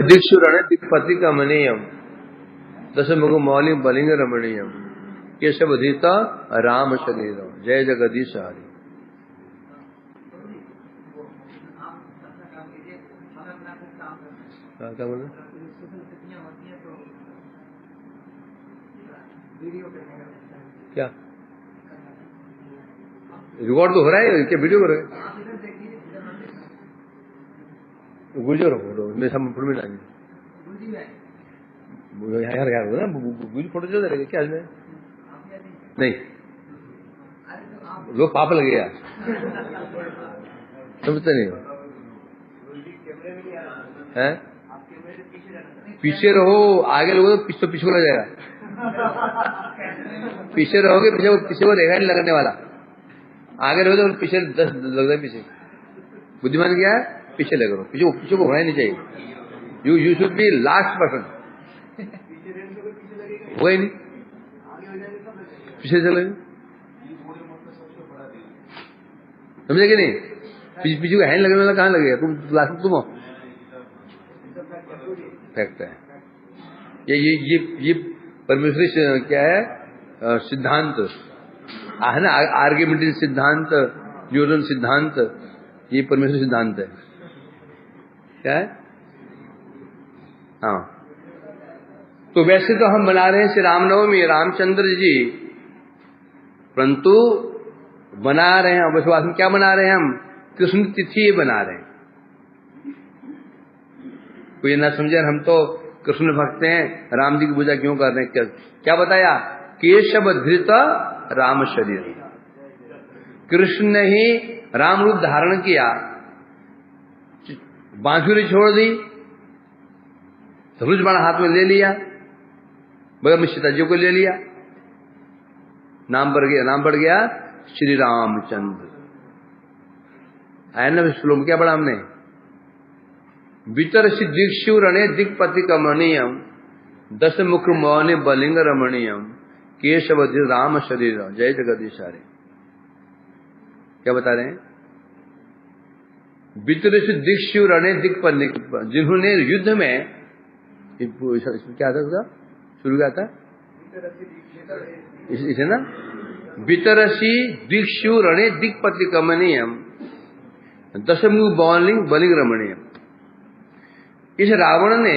दिक्षुरण दिक्पति कमनीयम दशमुख मौलिक बलिंग रमणीयम केशवधीता राम शरीर जय जगदीश हरि। क्या बोला? क्या रिकॉर्ड तो हो रहा है क्या? वीडियो कर रहे? गुजर फोटो मेरे सामने में डाली यार यार ना गुजर फोटो चल रहेगा क्या? इसमें नहीं लोग पाप लगे यार, समझते नहीं है। पीछे रहो, आगे लोगों तो पीछे को लग जाएगा। पीछे रहोगे पीछे को देखा नहीं लगने वाला, आगे रहोगे तो पीछे 10 लग जाए। पीछे बुद्धिमान क्या है? पीछे लगे रहो, पीछे को होना ही नहीं चाहिए। You should be last person. हो ही नहीं, पीछे चले समझे कि नहीं? पीछे को हैंड लगने वाला कहाँ लगेगा? तुम लास्ट तुम हो। फैक्ट है ये परमेश्वरी क्या है? सिद्धांत है ना, आर्ग्यूमेंटिव सिद्धांत, न्यूटन सिद्धांत, ये परमेश्वर सिद्धांत है। क्या है? हाँ, तो वैसे तो हम बना रहे हैं श्री रामनवमी रामचंद्र जी, परंतु बना रहे हैं विश्वास में क्या बना रहे हैं? हम कृष्ण तिथि बना रहे हैं। कोई ना समझे, हम तो कृष्ण भक्त हैं, राम जी की पूजा क्यों कर रहे हैं? क्या बताया? केशव धृत राम शरीर। कृष्ण ने ही राम रूप धारण किया, बांसुरी छोड़ दी, धनुष बाण हाथ में ले लिया, बगल में सीता जी को ले लिया, नाम बढ़ गया श्री रामचंद्र। आया ना श्लोक क्या पढ़ा हमने? वितर दीक्षु रणे दिक्पति कमनीयम दशमुख मौनि बलिंग रमणीयम केशव राम शरीर जय जगदीश हरि। क्या बता रहे हैं? वितर दीक्षु रणे दिक्पति, जिन्होंने युद्ध में क्या था उसका शुरू क्या था? इसे ना वितरसी दीक्षु रणे दिक्पति कमनीयम दशमुख बलिंग रमणीयम। इस रावण ने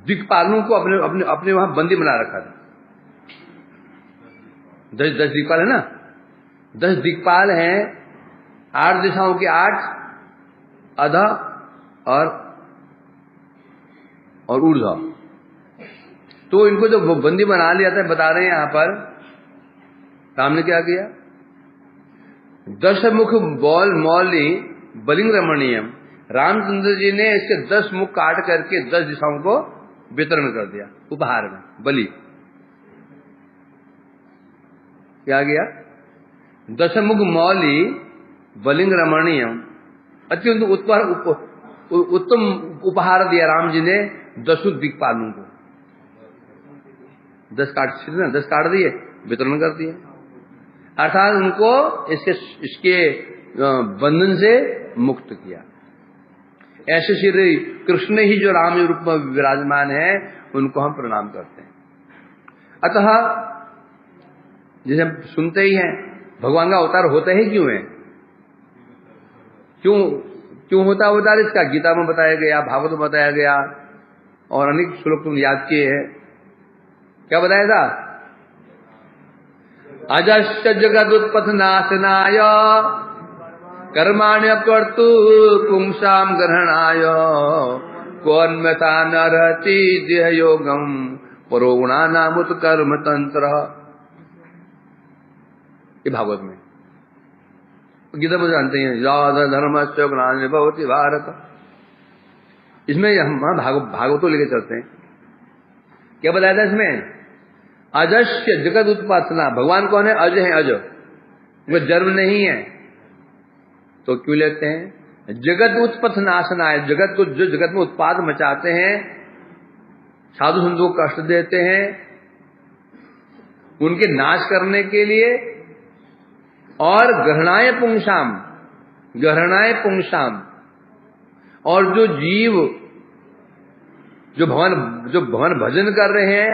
दिक्पालों को अपने वहां बंदी बना रखा था। 10 दिक्पाल है ना, 10 दिक्पाल हैं, 8 दिशाओं के 8 अध और ऊर्ध्व। तो इनको जो बंदी बना लिया था, बता रहे हैं यहां पर राम ने क्या किया? दशमुख मौली बलिंग रमणीयम, रामचंद्र जी ने इसके 10 मुख काट करके 10 दिशाओं को वितरण कर दिया उपहार में, बलि। क्या गया? दशमुख मौली बलिंग रमणीयम, अत्यंत उत्तम उपहार दिया राम जी ने 10 दिक्पालों को। 10 काट दिए, वितरण कर दिए, अर्थात उनको इसके बंधन से मुक्त किया। ऐसे श्री कृष्ण ही जो राम रूप में विराजमान है, उनको हम प्रणाम करते हैं। अतः जैसे हम सुनते ही हैं, भगवान का अवतार होता ही क्यों है? क्यों होता अवतार? इसका गीता में बताया गया, भागवत में बताया गया, और अनेक श्लोक तुम याद किए हैं। क्या बताया था? अजस्य जगदुत्पथनाशनाय कर्माण्य कर्तु पुंसाम ग्रहणाय कोन्मता नरति देह योगम परोगुणा नामुत कर्म तंत्र। ये भागवत में, गीता में जानते हैं, याद धर्मस्य ज्ञान भवति भारत। इसमें हम भागवतों लेके चलते हैं। क्या बताया था इसमें? अजस्य जगत उत्पादना। भगवान कौन है? अज है, अज, वो जन्म नहीं है। तो क्यों लेते हैं? जगत उत्पथ नाशना है, जगत को जो जगत में उत्पाद मचाते हैं, साधु संतों को कष्ट देते हैं, उनके नाश करने के लिए। और गहनाय पुंसाम, और जो जीव जो भगवान भजन कर रहे हैं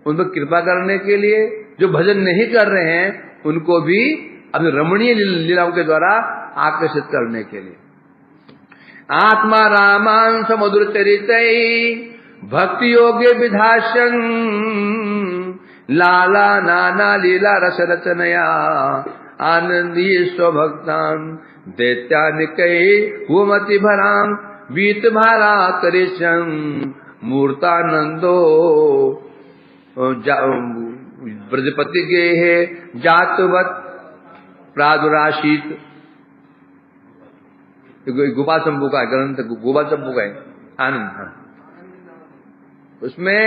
उन पर कृपा करने के लिए, जो भजन नहीं कर रहे हैं उनको भी अपनी रमणीय लीलाओं के द्वारा आकर्षित करने के लिए। आत्मा रामांश मधुर चरितै भक्ति योगे विधासन लाला नाना लीला रस रचनया आनंदी स्वभक्तान दैत्यानिकै हुमति भराम वीत भारा करेशं मूर्तानंदो ब्रजपति के है जातवत प्रादुराशित। गोपाल शंभू का ग्रंथ, गोपाल शंभू का आनंद, उसमें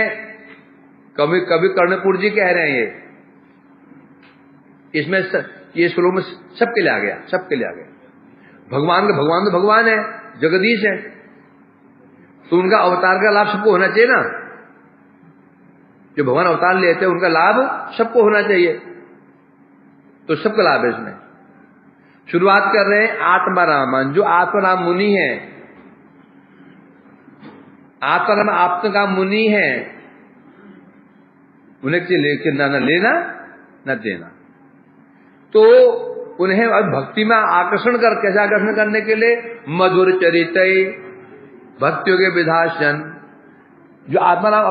कवि कर्णपुर जी कह रहे हैं इसमें ये श्लोक में सबके लिए आ गया, सबके लिए आ गया। भगवान तो भगवान है, जगदीश है, तो उनका अवतार का लाभ सबको होना चाहिए ना। जो भगवान अवतार लेते हैं उनका लाभ सबको होना चाहिए, तो सबका लाभ है इसमें। शुरुआत कर रहे हैं आत्माराम, जो आत्माराम मुनि है, आत्माराम आपका मुनि है, उन्हें न लेना न देना, तो उन्हें अब भक्ति में आकर्षण कर, कैसे आकर्षण करने के लिए मधुर चरितै भक्तियों के विधासन। जो आत्माराम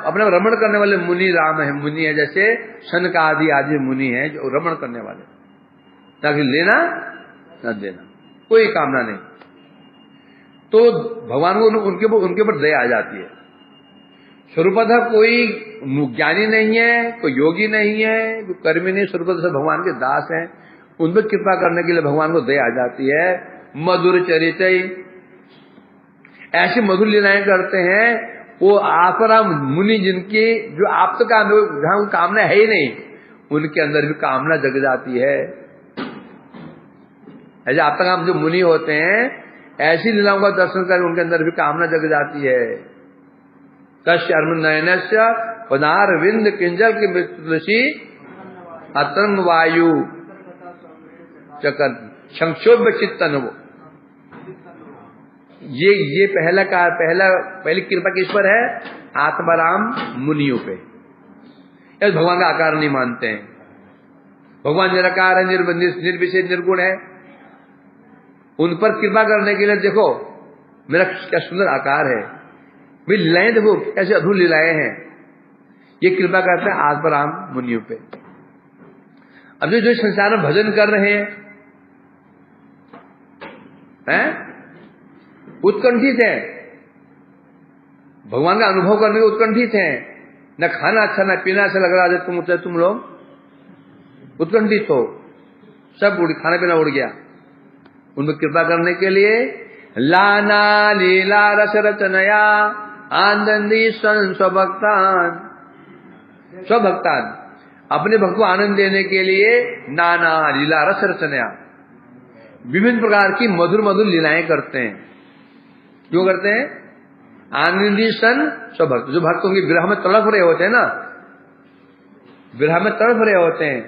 अपने रमण करने वाले मुनि राम है, मुनि है, जैसे शनक आदि मुनि है जो रमण करने वाले, ताकि लेना न देना, कोई कामना नहीं। तो भगवान को उनके ऊपर दया आ जाती है। स्वरूपतः कोई ज्ञानी नहीं है, कोई योगी नहीं है, कोई कर्मी नहीं, स्वरूपतः भगवान के दास हैं, उन पर कृपा करने के लिए भगवान को दया आ जाती है। मधुर चरितै, ऐसी मधुर लीलाएं करते हैं वो आत्माराम मुनि, जिनकी जो आप तो काम, जहां कामना है ही नहीं, उनके अंदर भी कामना जग जाती है। ऐसे आप तक जो मुनि होते हैं, ऐसी लीलाओं का दर्शन कर उनके अंदर भी कामना जग जाती है। कश्य नयनस्य पदारविंद किंजल की मृत्युषि अतंग वायु चकर संक्षोभ चित्तन। वो ये पहली कृपा किस पर है? आत्माराम मुनियों पे। भगवान का आकार नहीं मानते हैं, भगवान निराकार है, निर्विशेष निर्गुण है, उन पर कृपा करने के लिए देखो मेरा क्या सुंदर आकार है, वे लीलाएं देखो कैसे अधूर लीलाएं हैं, ये कृपा करते हैं आत्माराम मुनियों पे। अब जो संसार में भजन कर रहे हैं उत्कंठित है, भगवान का अनुभव करने के उत्कंठित है, न खाना अच्छा न पीना अच्छा लग रहा है, तुम लोग उत्कंठित हो, सब खाना पीना उड़ गया। उन पर कृपा करने के लिए लाना लीला रस रचनया आनंदी स्वभक्तान, अपने भक्त को आनंद देने के लिए नाना लीला रस रचनया, विभिन्न प्रकार की मधुर मधुर लीलाएं करते हैं। क्यों करते हैं? आनंदी सन स्वभक्त, जो भक्तों की विरह में तड़प रहे होते हैं ना, विरह में तड़प रहे होते हैं,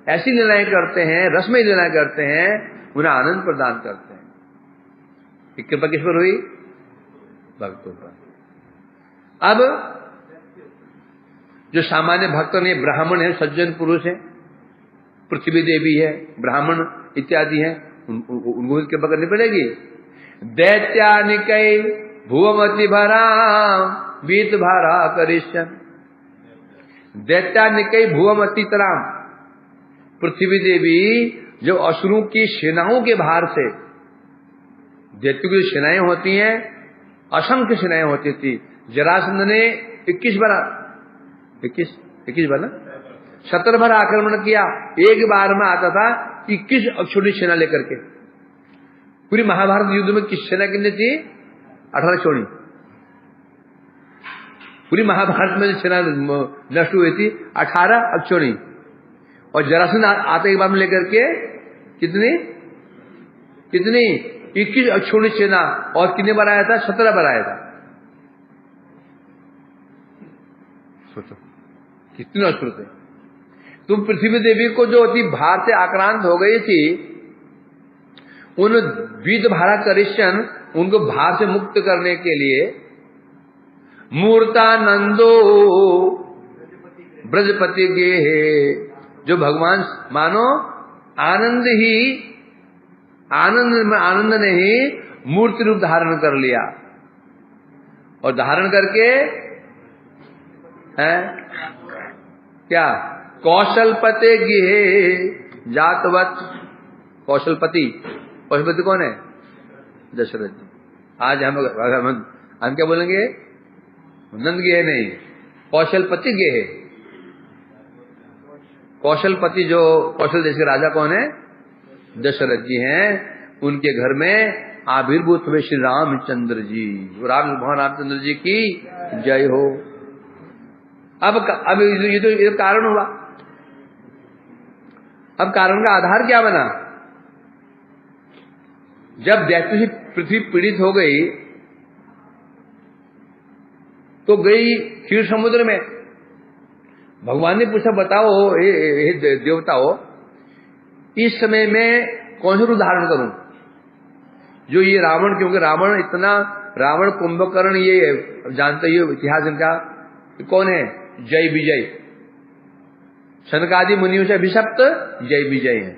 ऐसी लीलाएं करते हैं, रसमय लीलाएं करते हैं, उन्हें आनंद प्रदान करते हैं। कृपा किस पर हुई? भक्तों पर। अब जो सामान्य भक्त नहीं, ब्राह्मण है, सज्जन पुरुष है, पृथ्वी देवी है, ब्राह्मण इत्यादि है, उनको कृपा करनी पड़ेगी। दैत्यानिकै भुवमति भरा बीत भारा करिष्यन। दैत्यानिकै भुवमति तराम, पृथ्वी देवी जो असुरों की सेनाओं के भार से, दैत्यों की सेनाएं होती हैं, असंख्य सेनाएं होती थी। जरासंध ने 21 बार 17 बार आक्रमण किया, एक बार में आता था 21 अक्षौणी सेना लेकर के। पूरी महाभारत युद्ध में किस सेना कितनी थी? 18 क्षौणी। पूरी महाभारत में जो सेना नष्ट हुई थी 18 अक्षौणी, और जरासंध आते एक बार में लेकर के कितनी 21 अक्षौणी सेना, और कितने बार आया था? 17 बार आया था। सोचो कितने असुर थे। तुम पृथ्वी देवी को जो अति भार से आक्रांत हो गई थी, उन बीत भारा करिष्यन, उनको भार से मुक्त करने के लिए मूर्तानंदो ब्रजपति गेहे, जो भगवान मानो आनंद ने ही मूर्ति रूप धारण कर लिया, और धारण करके है क्या, कौशलपते गिहे जातवत। कौशलपति कौन है? दशरथ जी। आज हम क्या बोलेंगे? नंद गे नहीं, कौशलपति गे है। कौशलपति जो कौशल देश के राजा कौन है? दशरथ जी हैं। उनके घर में आविर्भूत हुए श्री रामचंद्र जी। भगवान रामचंद्र जी की जय हो। अब ये तो कारण हुआ। अब कारण का आधार क्या बना? जब दैत्य से पृथ्वी पीड़ित हो गई तो गई क्षीर समुद्र में। भगवान ने पूछा, बताओ हे देवताओं, इस समय में कौन सा रूप धारण करूं? जो ये रावण, क्योंकि रावण कुंभकर्ण, ये जानते ही इतिहास इनका कौन है? जय विजय। शनकादि मुनियों से अभिशप्त जय विजय है।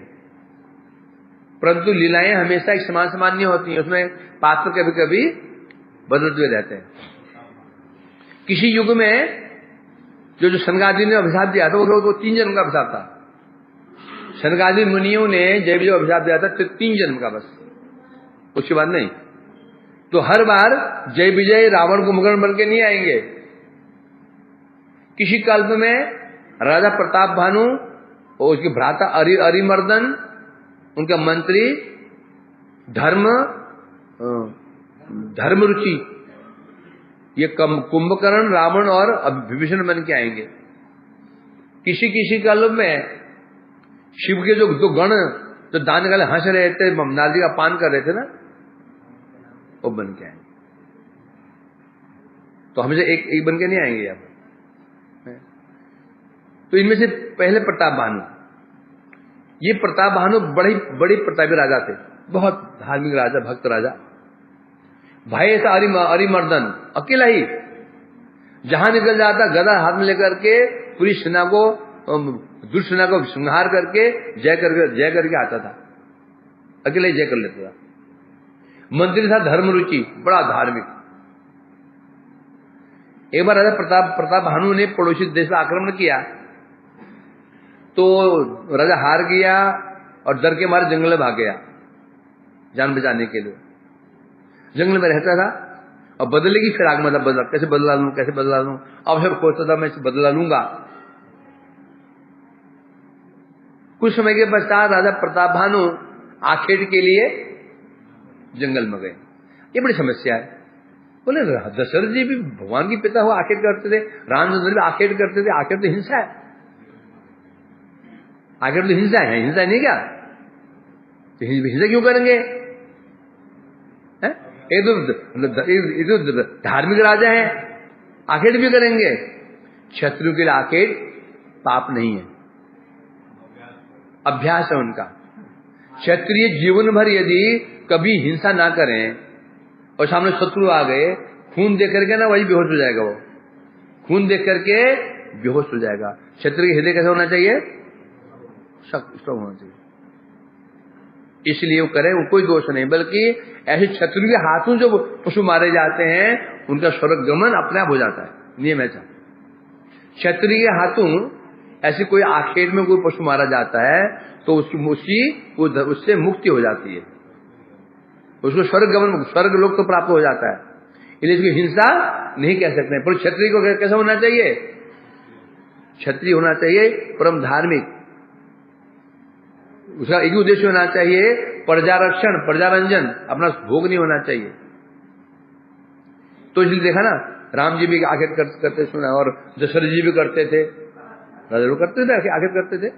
परंतु लीलाएं हमेशा एक समान नहीं होती हैं, उसमें पात्र कभी कभी बदलते हुए रहते हैं। किसी युग में जो शनकादि ने अभिशाप दिया था वो 3 जन्म का अभिशाप था। शनकादि मुनियों ने जय विजय अभिशाप दिया था 3 जन्म का, बस, उसके बाद नहीं। तो हर बार जय विजय रावण को मुगल बन के नहीं आएंगे। किसी कल्प में राजा प्रताप भानु और उसके भ्राता अरिमर्दन, उनका मंत्री धर्मरुचि, ये कुंभकर्ण, रावण और विभीषण बन के आएंगे। किसी काल में शिव के जो 2 गण जो दान गाले हंस रहे थे, नारदी का पान कर रहे थे ना, वो बन के आएंगे। तो हमेशा एक बन के नहीं आएंगे अब। तो इनमें से पहले प्रताप भानु, ये प्रताप भानु बड़ी प्रतापी राजा थे, बहुत धार्मिक राजा, भक्त राजा। भाई था अरिमर्दन, अकेला ही जहां निकल जाता गदा हाथ में लेकर के पूरी सेना को, दुष्सेना को संहार करके जय करके आता था, अकेला ही जय कर लेता था। मंत्री था धर्मरुचि, बड़ा धार्मिक। एक बार राजा प्रताप भानु ने पड़ोसी देश पर आक्रमण किया, तो राजा हार गया और डर के मारे जंगल में भाग गया जान बचाने के लिए। जंगल में रहता था और बदले की फिराक, मतलब कैसे बदला लूं, अब सब सोचता था मैं इसे बदला लूंगा। कुछ समय के पश्चात राजा प्रताप भानु आखेट के लिए जंगल में गए। ये बड़ी समस्या है। बोले दशरथ जी भी भगवान के पिता हुआ आखेट करते थे, रामचंद्र भी आखेट करते थे। आखेट तो हिंसा है, आखेट तो हिंसा है, हिंसा नहीं क्या? तो हिंसा क्यों करेंगे? ये तो धार्मिक राजा हैं, आखेट भी करेंगे। क्षत्रियों के लिए आखेट पाप नहीं है, अभ्यास है उनका। क्षत्रिय जीवन भर यदि कभी हिंसा ना करें और सामने शत्रु आ गए, खून देख करके ना वही बेहोश हो जाएगा, वो खून देख करके बेहोश हो जाएगा। क्षत्रिय हृदय कैसा होना चाहिए? शक्त होना चाहिए। इसलिए वो करे, वो कोई दोष नहीं, बल्कि ऐसे शत्रु के हाथों जो पशु मारे जाते हैं उनका स्वर्ग गमन अपने आप हो जाता है, नियम ऐसा। क्षत्रिय के हाथों ऐसे कोई आखेट में कोई पशु मारा जाता है तो उससे मुक्ति हो जाती है, उसको स्वर्ग गमन, स्वर्ग लोक तो प्राप्त हो जाता है। इसलिए इसकी हिंसा नहीं कह सकते। पर क्षत्रिय को कैसा होना चाहिए? क्षत्रिय होना चाहिए परम धार्मिक। उसका एक उद्देश्य होना चाहिए प्रजारक्षण, प्रजारंजन, अपना भोग नहीं होना चाहिए। तो इसलिए देखा ना, राम जी भी आखेट करते सुना, और दशरथ जी भी करते थे, राजा लोग करते थे, आखेट करते थे।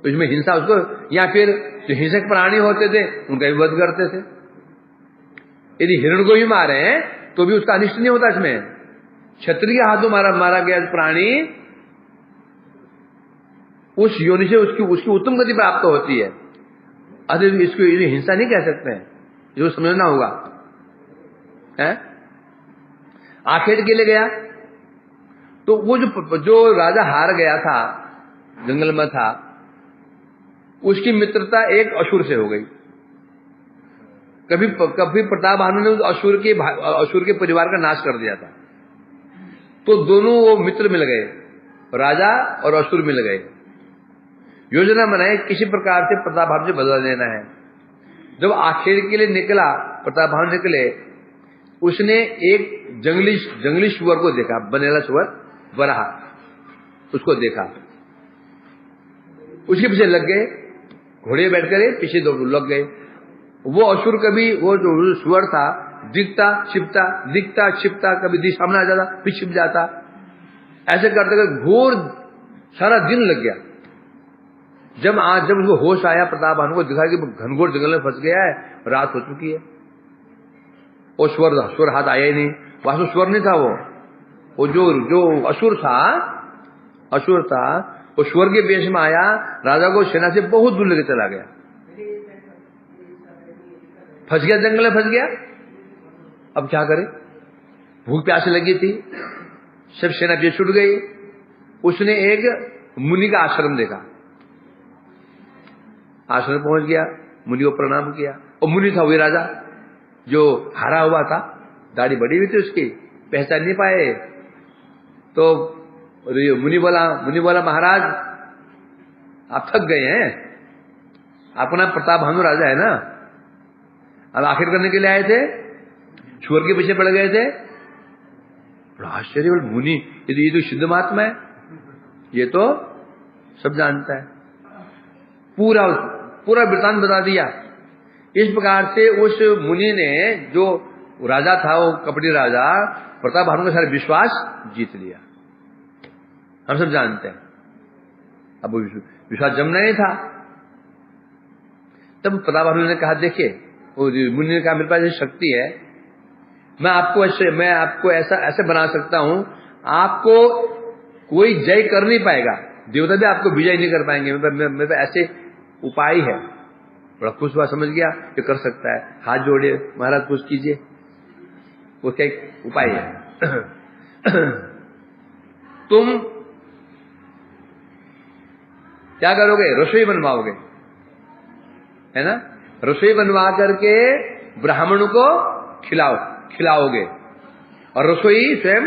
तो इसमें हिंसा उसको, या फिर जो हिंसक प्राणी होते थे उनका भी वध करते थे। यदि हिरण को भी मारे तो भी उसका अनिष्ट नहीं होता। इसमें क्षत्रिय हाथों मारा गया प्राणी, उस योनि से उसकी उत्तम गति प्राप्त होती है। अरे इसको हिंसा नहीं कह सकते हैं, इसको समझना होगा है? आखेट के लिए गया तो वो जो राजा हार गया था, जंगल में था, उसकी मित्रता एक असुर से हो गई। कभी प्रताप भानु ने असुर के परिवार का नाश कर दिया था, तो दोनों वो मित्र मिल गए, राजा और असुर मिल गए। योजना बनाई किसी प्रकार से प्रताप भानु से बदला लेना है। जब आखेट के लिए निकला, प्रताप भानु निकले, उसने एक जंगली सुअर को देखा, बनेला सुअर, वराह, उसको देखा, उसके पीछे लग गए, घोड़े बैठकर पीछे दो लग गए। वो असुर कभी, वो जो सुअर था, दिखता छिपता, कभी सामने आ जाता, फिर छिप जाता, ऐसे करते करते घोर सारा दिन लग गया। जब उसको होश आया, प्रताप भानु को दिखा कि घनघोर जंगल में फंस गया है, रात हो चुकी है। वो स्वर हाथ आया ही नहीं, वास्तव स्वर नहीं था वो जो असुर था, वो स्वर के वेश में आया, राजा को सेना से बहुत दूर लेके चला गया, फंस गया, जंगल में फंस गया। अब क्या करे, भूख प्यास लगी थी, सब सेना पीछे छूट गई। उसने एक मुनि का आश्रम देखा, आश्रम पहुंच गया, मुनि को प्रणाम किया। और मुनि था वही राजा जो हारा हुआ था, दाढ़ी बड़ी हुई थी उसकी, पहचान नहीं पाए। तो मुनि बोला महाराज आप थक गए हैं, आपका नाम प्रताप भानु राजा है ना, अब आखिर करने के लिए आए थे, सुअर के पीछे पड़ गए थे। बड़ा आश्चर्य, बोल मुनि ये तो शुद्ध महात्मा है, ये तो सब जानता है। पूरा वृत्तांत बता दिया। इस प्रकार से उस मुनि ने, जो राजा था, वो कपटी राजा, प्रताप भानु का सारा विश्वास जीत लिया। हम सब जानते हैं। अब वो विश्वास जमना नहीं था। तब प्रताप भानु ने कहा, देखिए, वो मुनि ने कहा मेरे पास ये शक्ति है, मैं आपको ऐसे बना सकता हूं, आपको कोई जय कर नहीं पाएगा, देवता भी आपको विजय नहीं कर पाएंगे, मेरे पास ऐसे उपाय है। बड़ा खुश हुआ, समझ गया कि कर सकता है, हाथ जोड़े, महाराज कुछ कीजिए। वो क्या उपाय है? तुम क्या करोगे, रसोई बनवाओगे, है ना, रसोई बनवा करके ब्राह्मणों को खिलाओगे, और रसोई स्वयं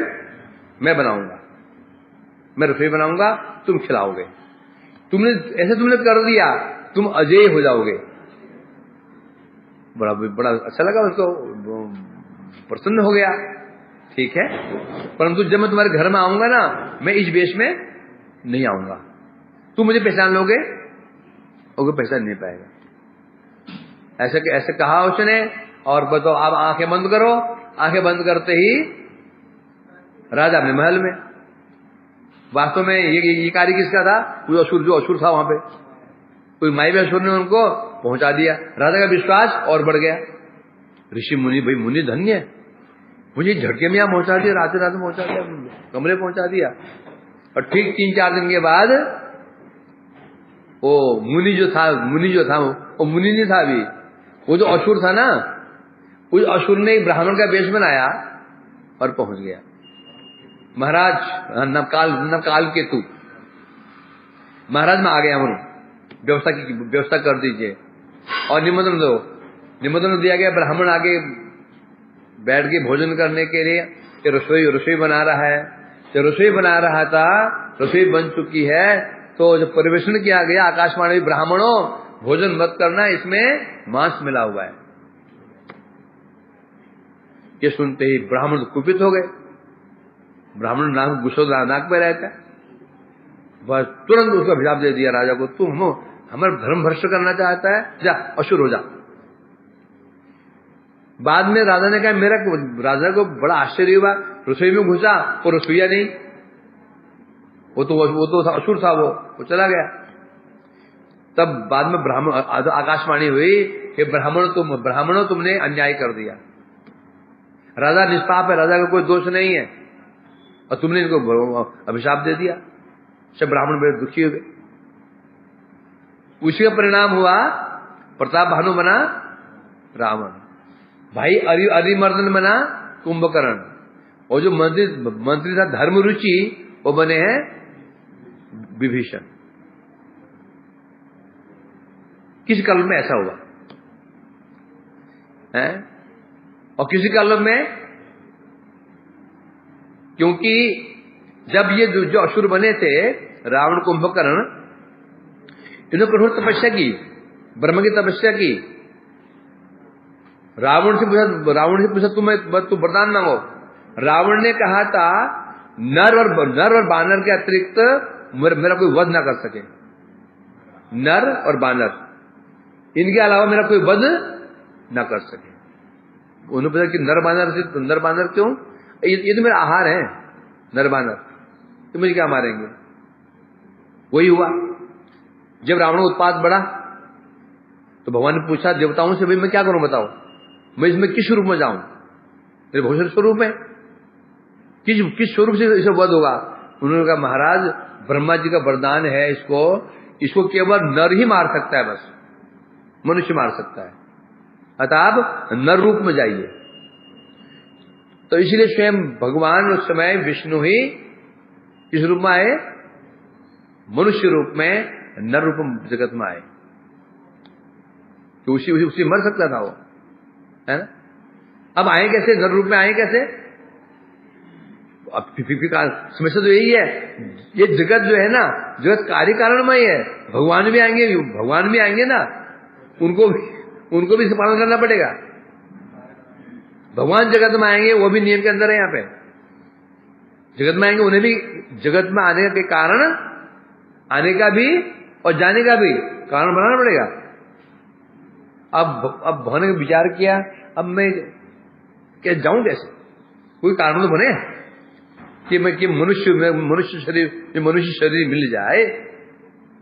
मैं बनाऊंगा, मैं रसोई बनाऊंगा, तुम खिलाओगे। तुमने कर दिया, तुम अजय हो जाओगे। बड़ा अच्छा लगा उसको, प्रसन्न हो गया। ठीक है, परंतु जब मैं तुम्हारे घर में आऊंगा ना, मैं इस वेश में नहीं आऊंगा, तुम मुझे पहचान लोगे और कोई पहचान नहीं पाएगा। ऐसे कहा उसने। और बताओ, आप आंखें बंद करो। आंखें बंद करते ही राजा अपने महल में। वास्तव में ये कार्य किसका था? जो असुर था वहां पे, कोई माई असुर ने उनको पहुंचा दिया। राजा का विश्वास और बढ़ गया। ऋषि मुनि, भाई मुनि धन्य है, मुझे झटके में यहां पहुंचा दिया, रात पहुंचा दिया, कमरे पहुंचा दिया। और ठीक 3-4 दिन के बाद वो मुनि जो था वो मुनि नहीं था अभी, वो जो असुर था ना, उस असुर ने ब्राह्मण का वेश बनाया और पहुंच गया। महाराज नवकाल केतु, महाराज मैं आ गया हूं, व्यवस्था कर दीजिए और निमंत्रण दो। निमंत्रण दिया गया। ब्राह्मण आगे बैठ के भोजन करने के लिए, कि रसोई बना रहा है। जो रसोई बना रहा था, रसोई बन चुकी है, तो जब परिवेशन किया गया, आकाशवाणी, ब्राह्मणों भोजन मत करना, इसमें मांस मिला हुआ है। ये सुनते ही ब्राह्मण कुपित हो गए। ब्राह्मण नाक गुस्सा नाक पे रहता है, बस तुरंत उसका अभिशाप दे दिया राजा को, तुम हमारा धर्म भ्रष्ट करना चाहता है, जा असुर हो जा। बाद में राजा ने कहा, राजा को बड़ा आश्चर्य हुआ, रसोई में घुसा और रसोईया नहीं, वो तो असुर था, वो चला गया। तब बाद में ब्राह्मण आकाशवाणी हुई कि ब्राह्मणों तुमने अन्याय कर दिया, राजा निष्पाप है, राजा का कोई दोष नहीं है, और तुमने इनको अभिशाप दे दिया। सब ब्राह्मण बड़े दुखी हो गए। उसी का परिणाम हुआ, प्रताप भानु बना रावण, भाई अरिमर्दन बना कुंभकर्ण, और जो मंत्री था धर्म रुचि, वो बने हैं विभीषण। किस काल में ऐसा हुआ है? और किसी काल में, क्योंकि जब ये जो असुर बने थे, रावण, कुंभकर्ण, इन्होंने कठोर तपस्या की, ब्रह्म की तपस्या की। रावण से पूछा तू वरदान मांगो। रावण ने कहा था नर और बानर के अतिरिक्त मेरा कोई वध ना कर सके। नर और बानर, इनके अलावा मेरा कोई वध ना कर सके। उन्होंने पूछा कि नर बानर क्यों? ये तो मेरा आहार है, नर बानर, तो मुझे क्या मारेंगे? वही हुआ। जब रावण उत्पात बढ़ा तो भगवान ने पूछा देवताओं से, भाई मैं क्या करूं बताओ, मैं इसमें किस स्वरूप में जाऊं? मेरे भूषण स्वरूप में किस स्वरूप से इसे वध होगा? उन्होंने कहा महाराज ब्रह्मा जी का वरदान है, इसको केवल नर ही मार सकता है, बस मनुष्य मार सकता है, अतः आप नर रूप में जाइए। तो इसलिए स्वयं भगवान उस समय विष्णु ही किस रूप में आए? मनुष्य रूप में, नर रूप में जगत में आए। तो उसी मर सकता था वो, है ना? अब आए कैसे? नर रूप में आए कैसे? अब समस्या तो यही है, ये जगत जो है ना, जगत कार्य कारणमय है। भगवान भी आएंगे ना, उनको भी पालन करना पड़ेगा। भगवान जगत में आएंगे, वो भी नियम के अंदर है। यहाँ पे जगत में आएंगे, उन्हें भी जगत में आने के कारण, आने का भी और जाने का भी कारण बनाना पड़ेगा। अब भगवान ने विचार किया, अब मैं क्या जाऊं कैसे? कोई कारण तो बने कि मनुष्य शरीर मिल जाए,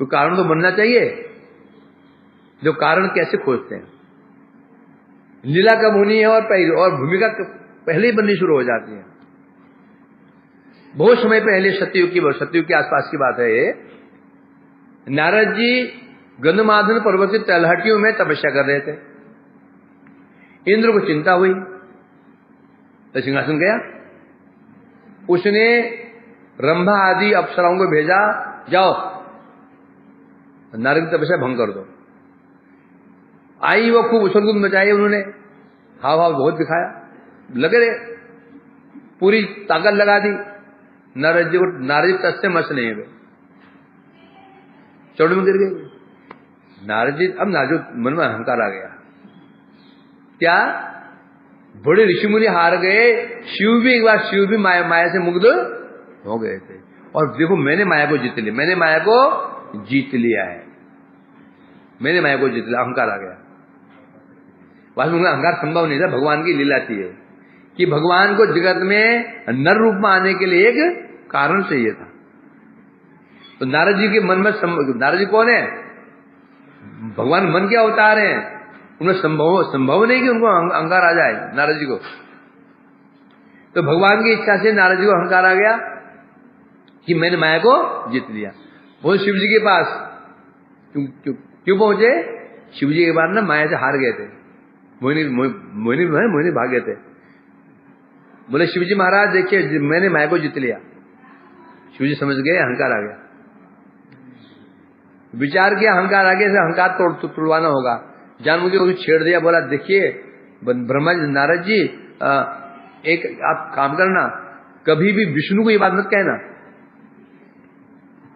तो कारण तो बनना चाहिए। जो कारण कैसे खोजते हैं? लीला कब होनी है और भूमिका पहले ही बननी शुरू हो जाती है। बहुत समय पहले सतयुग के आसपास की बात है ये। नारद जी गंधमादन पर्वत की तलहटियों में तपस्या कर रहे थे। इंद्र को चिंता हुई तो सिंहासन गया। उसने रंभा आदि अप्सराओं को भेजा, जाओ नारद की तपस्या भंग कर दो। आई वो खूब उछल कूद मचाई उन्होंने, हाव बहुत दिखाया, लगे रहे, पूरी ताकत लगा दी। नारद जी तस्से मस नहीं हुए, चौड़ में गिर गए। नारद जी मन में अहंकार आ गया। क्या? बड़े ऋषि मुनि हार गए, शिव भी माया से मुग्ध हो गए थे। और देखो मैंने माया को जीत लिया, मैंने माया को जीत लिया है, मैंने माया को जीत लिया। अहंकार आ गया। वास्तव में अहंकार संभव नहीं था, भगवान की लीला थी कि भगवान को जगत में नर रूप में आने के लिए एक कारण चाहिए था। तो नारद जी के मन में, नारद जी कौन है? भगवान मन के अवतार हैं। उन्हें संभव नहीं कि उनको अहंकार आ जाए नारद जी को। तो भगवान की इच्छा से नारद जी को अहंकार आ गया कि मैंने माया को जीत लिया। वो शिव जी के पास क्यों पहुंचे? शिव जी के बाद ना माया से हार गए थे, मोहिनी भाग गए थे। बोले शिव जी महाराज देखिए मैंने माया को जीत लिया। शिव जी समझ गए अहंकार आ गया। विचार किया अहंकार आ गया, अहंकार तोड़वाना होगा। जानबूझ के छेड़ दिया, बोला देखिए ब्रह्मा जी, नारद जी, एक आप काम करना, कभी भी विष्णु को ये बात मत कहना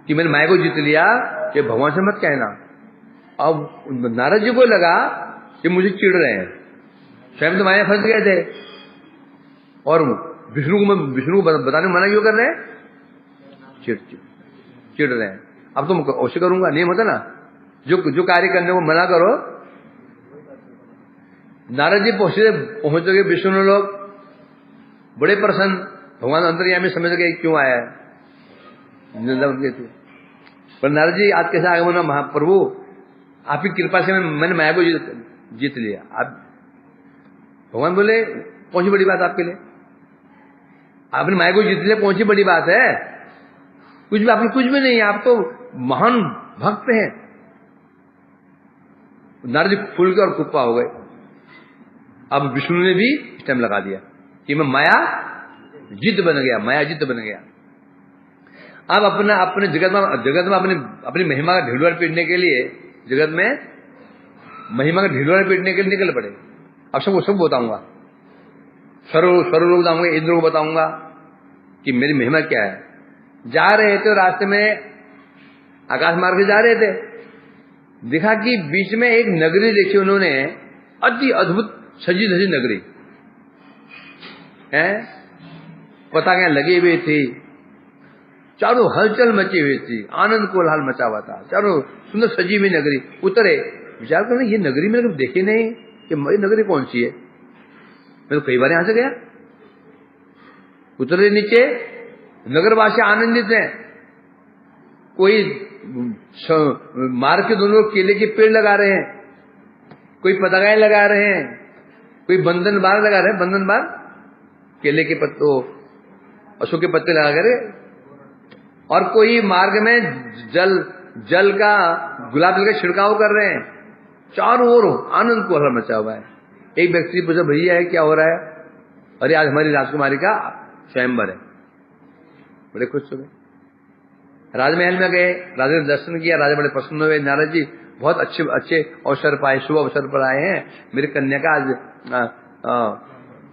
कि मैंने माया को जीत लिया, ये भगवान से मत कहना। अब नारद जी को लगा कि मुझे चिढ़ रहे हैं, स्वयं तो माया फंस गए थे और विष्णु को बताने मना क्यों कर रहे हैं? चिढ़ रहे हैं। अब तो अवश्य करूंगा, नियम होता ना, जो कार्य करने को मना करो। नारद जी पहुंच गए विष्णु लोग, बड़े प्रसन्न। भगवान अंतर्यामी समझ गए क्यों आया है, पर नारद जी आज कैसे आगे बोला, महाप्रभु आपकी कृपा से मैंने माया को जीत लिया। आप भगवान बोले कौन सी बड़ी बात आपके लिए? आपने माया को जीत लिया, कौन सी बड़ी बात है? कुछ भी नहीं, आप तो महान भक्त हैं। नारद जी फूल के और कुप्पा हो गए। अब विष्णु ने भी स्टैम्प लगा दिया कि मैं माया जिद बन गया, माया जिद बन गया। अब अपने जगत में अपनी महिमा का ढिंढोरा पीटने के लिए, जगत में महिमा का ढिंढोरा पीटने के लिए निकल पड़े। अब सब बताऊंगा, सर्व लोग बताऊंगा, इंद्र को बताऊंगा कि मेरी महिमा क्या है। जा रहे थे रास्ते में, आकाश मार्ग से जा रहे थे, देखा कि बीच में एक नगरी देखी उन्होंने, अति अद्भुत सजी धजी नगरी है, पताकें लगी हुई थी, चारों हलचल मची हुई थी, आनंद कोलाहल मचा हुआ था, चारों सुंदर सजी हुई नगरी। उतरे, विचार करने ये नगरी मैंने कभी देखी नहीं, कि मेरी नगरी कौन सी है, मैं तो कई बार यहां से गया। उतरे नीचे, नगरवासी आनंदित हैं, कोई मार्ग के दोनों केले के पेड़ लगा रहे हैं, कोई पताकाएं लगा रहे हैं, कोई बंधन बार लगा रहे हैं, बंधन बार केले के पत्तों, अशोक के पत्ते लगा कर, और कोई मार्ग में जल का, गुलाब जल का छिड़काव कर रहे हैं। चारों ओर आनंद को हर मचा हुआ है। एक व्यक्ति पूछा, भैया है क्या हो रहा है? अरे आज हमारी राजकुमारी का स्वयंवर है। बड़े खुश हुए, राजमहल में गए, राजा ने दर्शन किया, राजा बड़े प्रसन्न हुए। नारद जी बहुत अच्छे अवसर पाए, शुभ अवसर पर आए हैं, मेरी कन्या का आज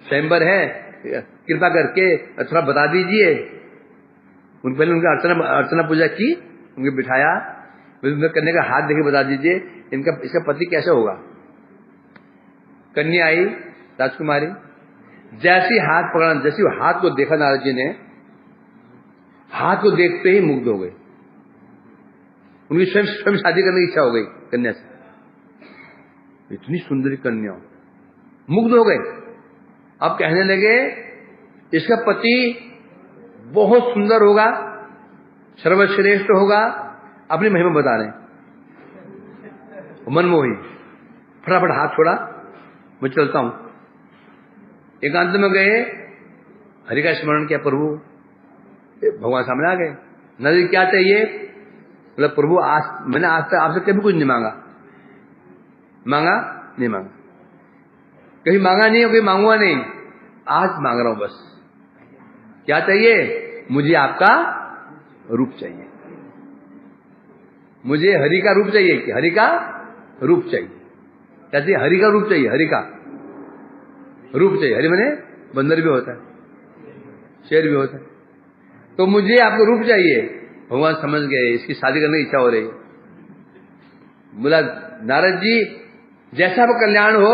स्वयंवर है, कृपा करके थोड़ा बता दीजिए। पहले उनका अर्चना पूजा की, उनके बिठाया, कन्या का हाथ देके बता दीजिए इसका पति कैसे होगा। कन्या आई राजकुमारी, जैसी हाथ पकड़ा, जैसी हाथ को देखा नारद जी ने, हाथ को देखते ही मुग्ध हो गए। उनकी स्वयं शादी करने की इच्छा हो गई कन्या से। इतनी सुंदरी कन्या, मुग्ध हो गए। अब कहने लगे इसका पति बहुत सुंदर होगा, सर्वश्रेष्ठ होगा, अपनी महिमा बता रहे हैं। मनमोही, फटाफट हाथ छोड़ा, मैं चलता हूं। एकांत में गए, हरि का स्मरण किया, प्रभु भगवान सामने आ गए। नदी क्या चाहिए? बोला प्रभु मैंने आज तक आपसे कभी कुछ नहीं मांगा नहीं मांगा, कहीं मांगा नहीं, कहीं मांगूंगा नहीं, आज मांग रहा हूं बस। क्या चाहिए? मुझे आपका रूप चाहिए, मुझे हरि का रूप चाहिए, कि हरि का रूप चाहिए। क्या चाहिए? हरि का रूप चाहिए, हरि का रूप चाहिए। हरि माने बंदर भी होता है, शेर भी होता है, तो मुझे आपको रूप चाहिए। भगवान समझ गए इसकी शादी करने की इच्छा हो रही है। बोला नारद जी जैसा आपका कल्याण हो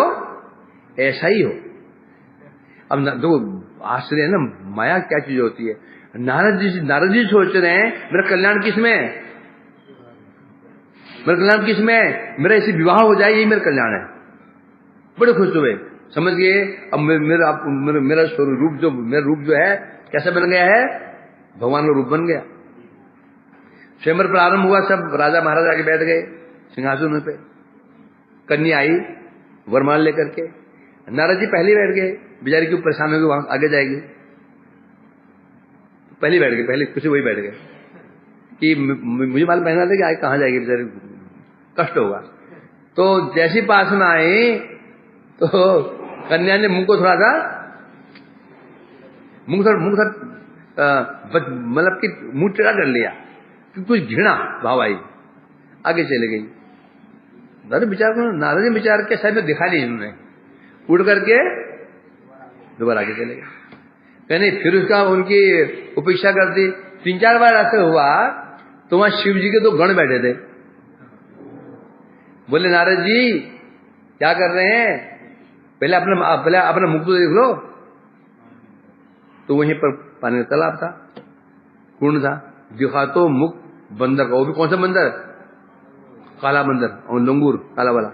ऐसा ही हो। अब देखो आश्चर्य है ना, माया क्या चीज होती है। नारद जी सोच रहे हैं मेरा कल्याण किसमें है, मेरा कल्याण किसमें है, मेरा इसी विवाह हो जाए यही मेरा कल्याण है। बड़े खुश हुए, समझ गए अब मेरा रूप जो है कैसे बन गया है, भगवान का रूप बन गया। स्वयंवर प्रारंभ हुआ, सब राजा महाराजा आके बैठ गए सिंहासन पे। कन्या आई वरमाल लेकर के, नारद जी पहले बैठ गए, बेचारी क्यों परेशान होगी, वहां आगे जाएगी, पहले बैठ गए, पहले कुछ वही बैठ गए कि मुझे मालूम पहना था कि आगे कहां जाएगी बेचारी, कष्ट होगा। तो जैसी पास में आई तो कन्या ने मुंह को थोड़ा सा मतलब कि मुंह टेढ़ा कर लिया, कि कुछ घृणा भाव आई, आगे चले गई। नारद जी विचार के शायद में दिखा ली इन्होंने, उड़ करके दोबारा आगे चले गए। कहने फिर उसका उनकी उपेक्षा कर दी। 3-4 बार ऐसे हुआ तो वहां शिव जी के 2 गण बैठे थे। बोले नारद जी क्या कर रहे हैं, पहले अपना मुख तो देख लो। तो वहीं पर पानी का तालाब था, कुंड था, दिखा तो मुख बंदर का, वो भी कौन सा बंदर, काला बंदर, और लंगूर काला वाला।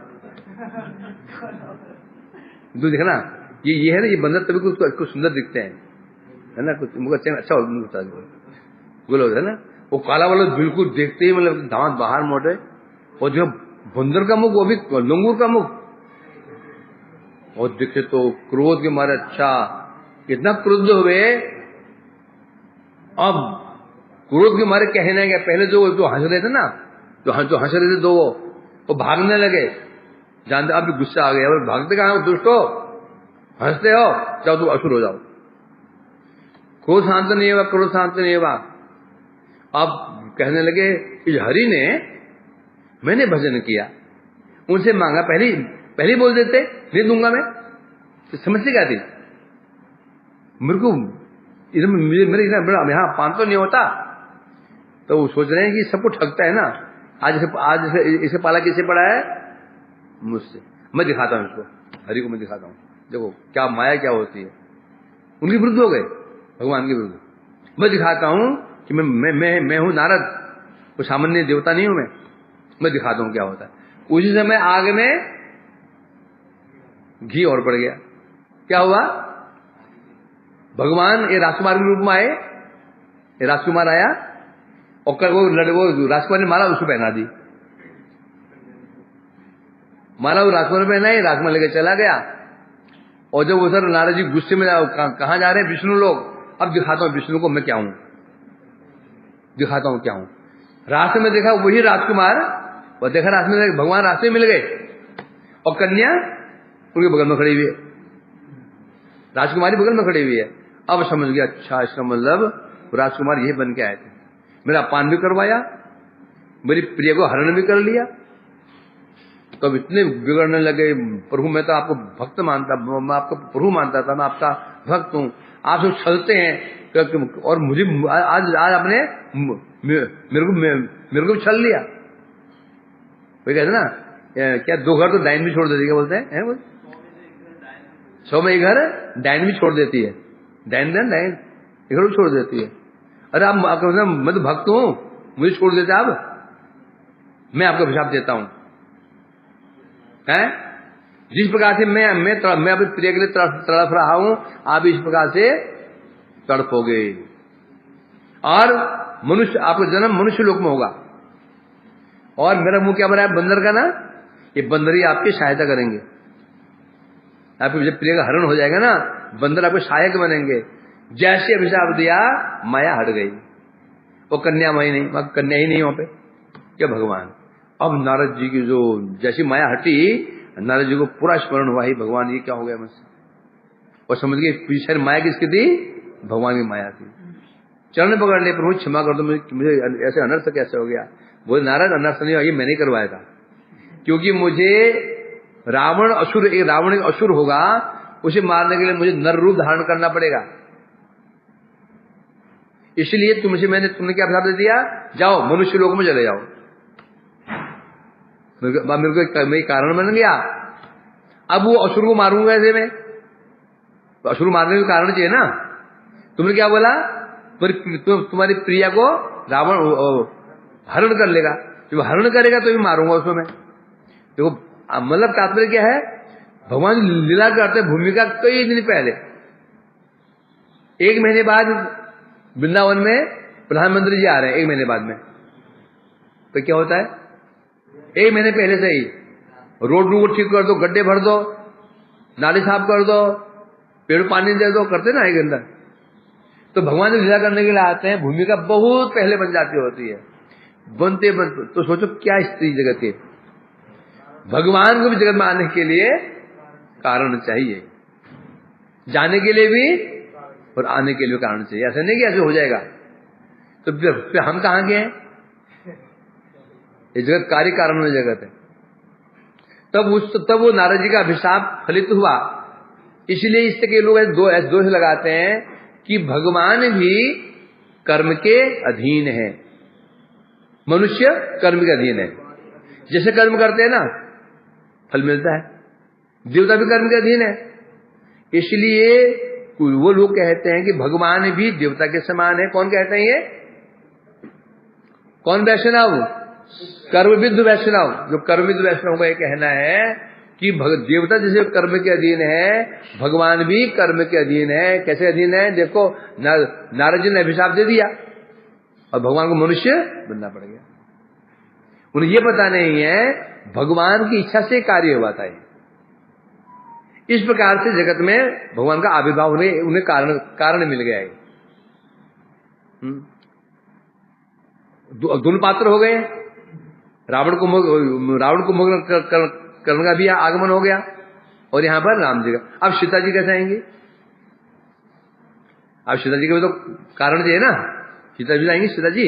तो देखना ये है ना, ये बंदर तभी कुछ सुंदर दिखते हैं, है ना, कुछ मुख अच्छा बोलो, है ना। वो काला वाला बिल्कुल देखते ही मतलब दांत बाहर मोटे, और जो बंदर का मुख वो भी लंगूर का मुख, और दिखे तो क्रोध के मारे, अच्छा इतना क्रुद्ध हुए। अब क्रोध के मारे कहने गए, पहले जो हंस रहे थे ना, जो हंस रहे थे, वो भागने लगे, जानते अब गुस्सा आ गया, भागते कहां हो दुष्ट हो, हंसते हो, चाहो तो असुर हो जाओ। क्रोध शांत नहीं हुआ, क्रोध शांत नहीं हुआ। अब कहने लगे कि हरि ने, मैंने भजन किया, उनसे मांगा, पहले बोल देते नहीं दूंगा मैं, तो समस्या क्या थी? मेरे को मेरे यहाँ पान तो नहीं होता। तो वो सोच रहे हैं कि सबको ठगता है ना। आज इसे पाला किसे पड़ा है? मुझसे। मैं दिखाता हूं इसको, हरि को मैं दिखाता हूं, देखो क्या माया क्या होती है। उनके विरुद्ध हो गए, भगवान के विरुद्ध। मैं दिखाता हूं कि मैं हूं नारद, कोई सामान्य देवता नहीं हूं मैं दिखाता हूं क्या होता है। उसी समय आग में घी और पड़ गया। क्या हुआ? भगवान ये राजकुमार के रूप में आए, ये राजकुमार आया और वो राजकुमार ने माला उसको पहना दी, माला वो राजकुमार पहनाई, राजकुमार लेकर चला गया। और जब उधर नारद जी गुस्से में कहां जा रहे हैं? विष्णु लोग। अब दिखाता हूं विष्णु को मैं क्या हूं, दिखाता हूं क्या हूं। रास्ते में देखा वही राजकुमार, और देखा रास्ते में भगवान रास्ते में मिल गए और कन्या उनके बगल में खड़ी हुई है, राजकुमारी बगल में खड़ी हुई है। अब समझ गया, अच्छा इसका मतलब राजकुमार यही बन के आए थे, मेरा पान भी करवाया, मेरी प्रिय को हरण भी कर लिया। तो अब इतने बिगड़ने लगे, प्रभु मैं तो आपको भक्त मानता, मैं आपको प्रभु मानता था, मैं आपका भक्त हूं, आप सब छलते हैं और मुझे आज आपने मेरे को छल लिया। वही कहते ना, क्या दो घर तो डाइन भी छोड़ देती है, क्या बोलते हैं बोल? 100 में एक घर डाइन भी छोड़ देती है, डाइन एक घर छोड़ देती है। अरे आप मैं तो भक्त हूं, मुझे छोड़ देते आप, मैं आपको अभिशाप देता हूं। है जिस प्रकार से मैं अपने प्रिय के लिए तड़प रहा हूं, आप इस प्रकार से तड़पोगे और मनुष्य, आपका जन्म मनुष्य लोक में होगा। और मेरा मुंह क्या बना है? बंदर का ना, ये बंदर ही आपकी सहायता करेंगे। आपके जब प्रिय का हरण हो जाएगा ना, बंदर आपके सहायक बनेंगे। जैसे अभिशाप दिया, माया हट गई, वो कन्या माई नहीं, वहां कन्या ही नहीं वहां पे, क्या भगवान। अब नारद जी की जो जैसी माया हटी, नारद जी को पूरा स्मरण हुआ, ही भगवान ये क्या हो गया मुझसे, और समझ गए पीछे माया किसकी थी? भगवान की माया थी। चरण पकड़ ले, प्रभु क्षमा कर दो, मुझे ऐसे अनर्थ कैसे हो गया? बोले नारद अनर्थ नहीं, ये मैंने करवाया था, क्योंकि मुझे रावण एक असुर होगा, उसे मारने के लिए मुझे नर रूप धारण करना पड़ेगा, इसलिए तुमने क्या अभिशाप दे दिया? जाओ मनुष्य लोक में चले जाओ। मेरे को कारण बन गया। अब वो असुर को मारूंगा ऐसे में, तो असुर मारने का कारण चाहिए ना। तुमने क्या बोला? तुम्हारी प्रिया को रावण हरण कर लेगा, जब हरण करेगा तो भी मारूंगा उसको मैं। देखो मतलब तात्पर्य क्या है? भगवान लीला करते भूमि का कई दिन पहले, 1 महीने बाद वृंदावन में प्रधानमंत्री जी आ रहे हैं, 1 महीने बाद में, तो क्या होता है? 1 महीने पहले से ही रोड को ठीक कर दो, गड्ढे भर दो, नाली साफ कर दो, पेड़ पानी दे दो, करते ना एक अंदर। तो भगवान जो लीला करने के लिए आते हैं, भूमिका बहुत पहले बन जाती होती है। बनते तो सोचो क्या स्त्री जगत है, भगवान को भी जगत में आने के लिए कारण चाहिए, जाने के लिए भी और आने के लिए कारण चाहिए। ऐसा नहीं कि ऐसे हो जाएगा, तो फिर हम कहां के हैं? ये जगत कार्य कारण में जगत है। तब वो नारद जी का अभिशाप फलित हुआ। इसलिए इससे के लोग दोष लगाते हैं कि भगवान भी कर्म के अधीन है, मनुष्य कर्म के अधीन है। जैसे कर्म करते हैं ना फल मिलता है, देवता भी कर्म के अधीन है। इसलिए वो लोग कहते हैं कि भगवान भी देवता के समान है। कौन कहते हैं ये? कौन? वैष्णव, कर्मविद वैष्णव। जो कर्मविद वैष्णव का कहना है कि देवता जैसे कर्म के अधीन है, भगवान भी कर्म के अधीन है। कैसे अधीन है? देखो नारद जी ने अभिशाप दे दिया और भगवान को मनुष्य बनना पड़ गया। उन्हें यह पता नहीं है भगवान की इच्छा से कार्य हुआ था। इस प्रकार से जगत में भगवान का आविर्भाव उन्हें कारण मिल गया है। दोनों पात्र हो गए, रावण को मुक्त करने का भी आगमन हो गया, और यहां पर राम जी का। अब सीता जी कैसे आएंगे? अब सीता जी के भी तो कारण चाहिए ना, सीता जी आएंगी, सीता जी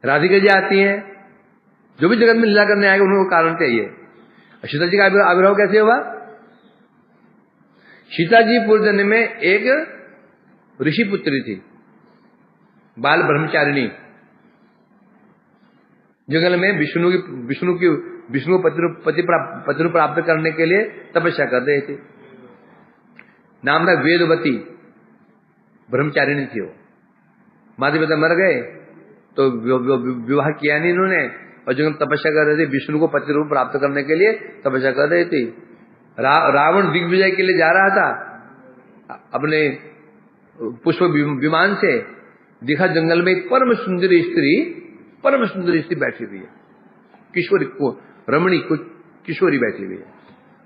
राधिका जी आती हैं, जो भी जगत में लीला करने आएगा उनको कारण चाहिए। सीता जी का आविर्भाव कैसे हुआ? सीता जी पूर्व जन्म में एक ऋषि पुत्री थी, बाल ब्रह्मचारिणी, जंगल में विष्णु को पति प्राप्त करने के लिए तपस्या कर रहे थे। नाम था वेदवती, ब्रह्मचारिणी थी वो। माता पिता मर गए तो विवाह किया नहीं इन्होंने, और जंगल तपस्या कर रहे थे, विष्णु को पति रूप प्राप्त करने के लिए तपस्या कर रहे थे। रावण दिग्विजय के लिए जा रहा था अपने पुष्प विमान से, देखा जंगल में एक परम सुंदरी स्त्री बैठी हुई है, किशोरी को रमणी को किशोरी बैठी हुई है,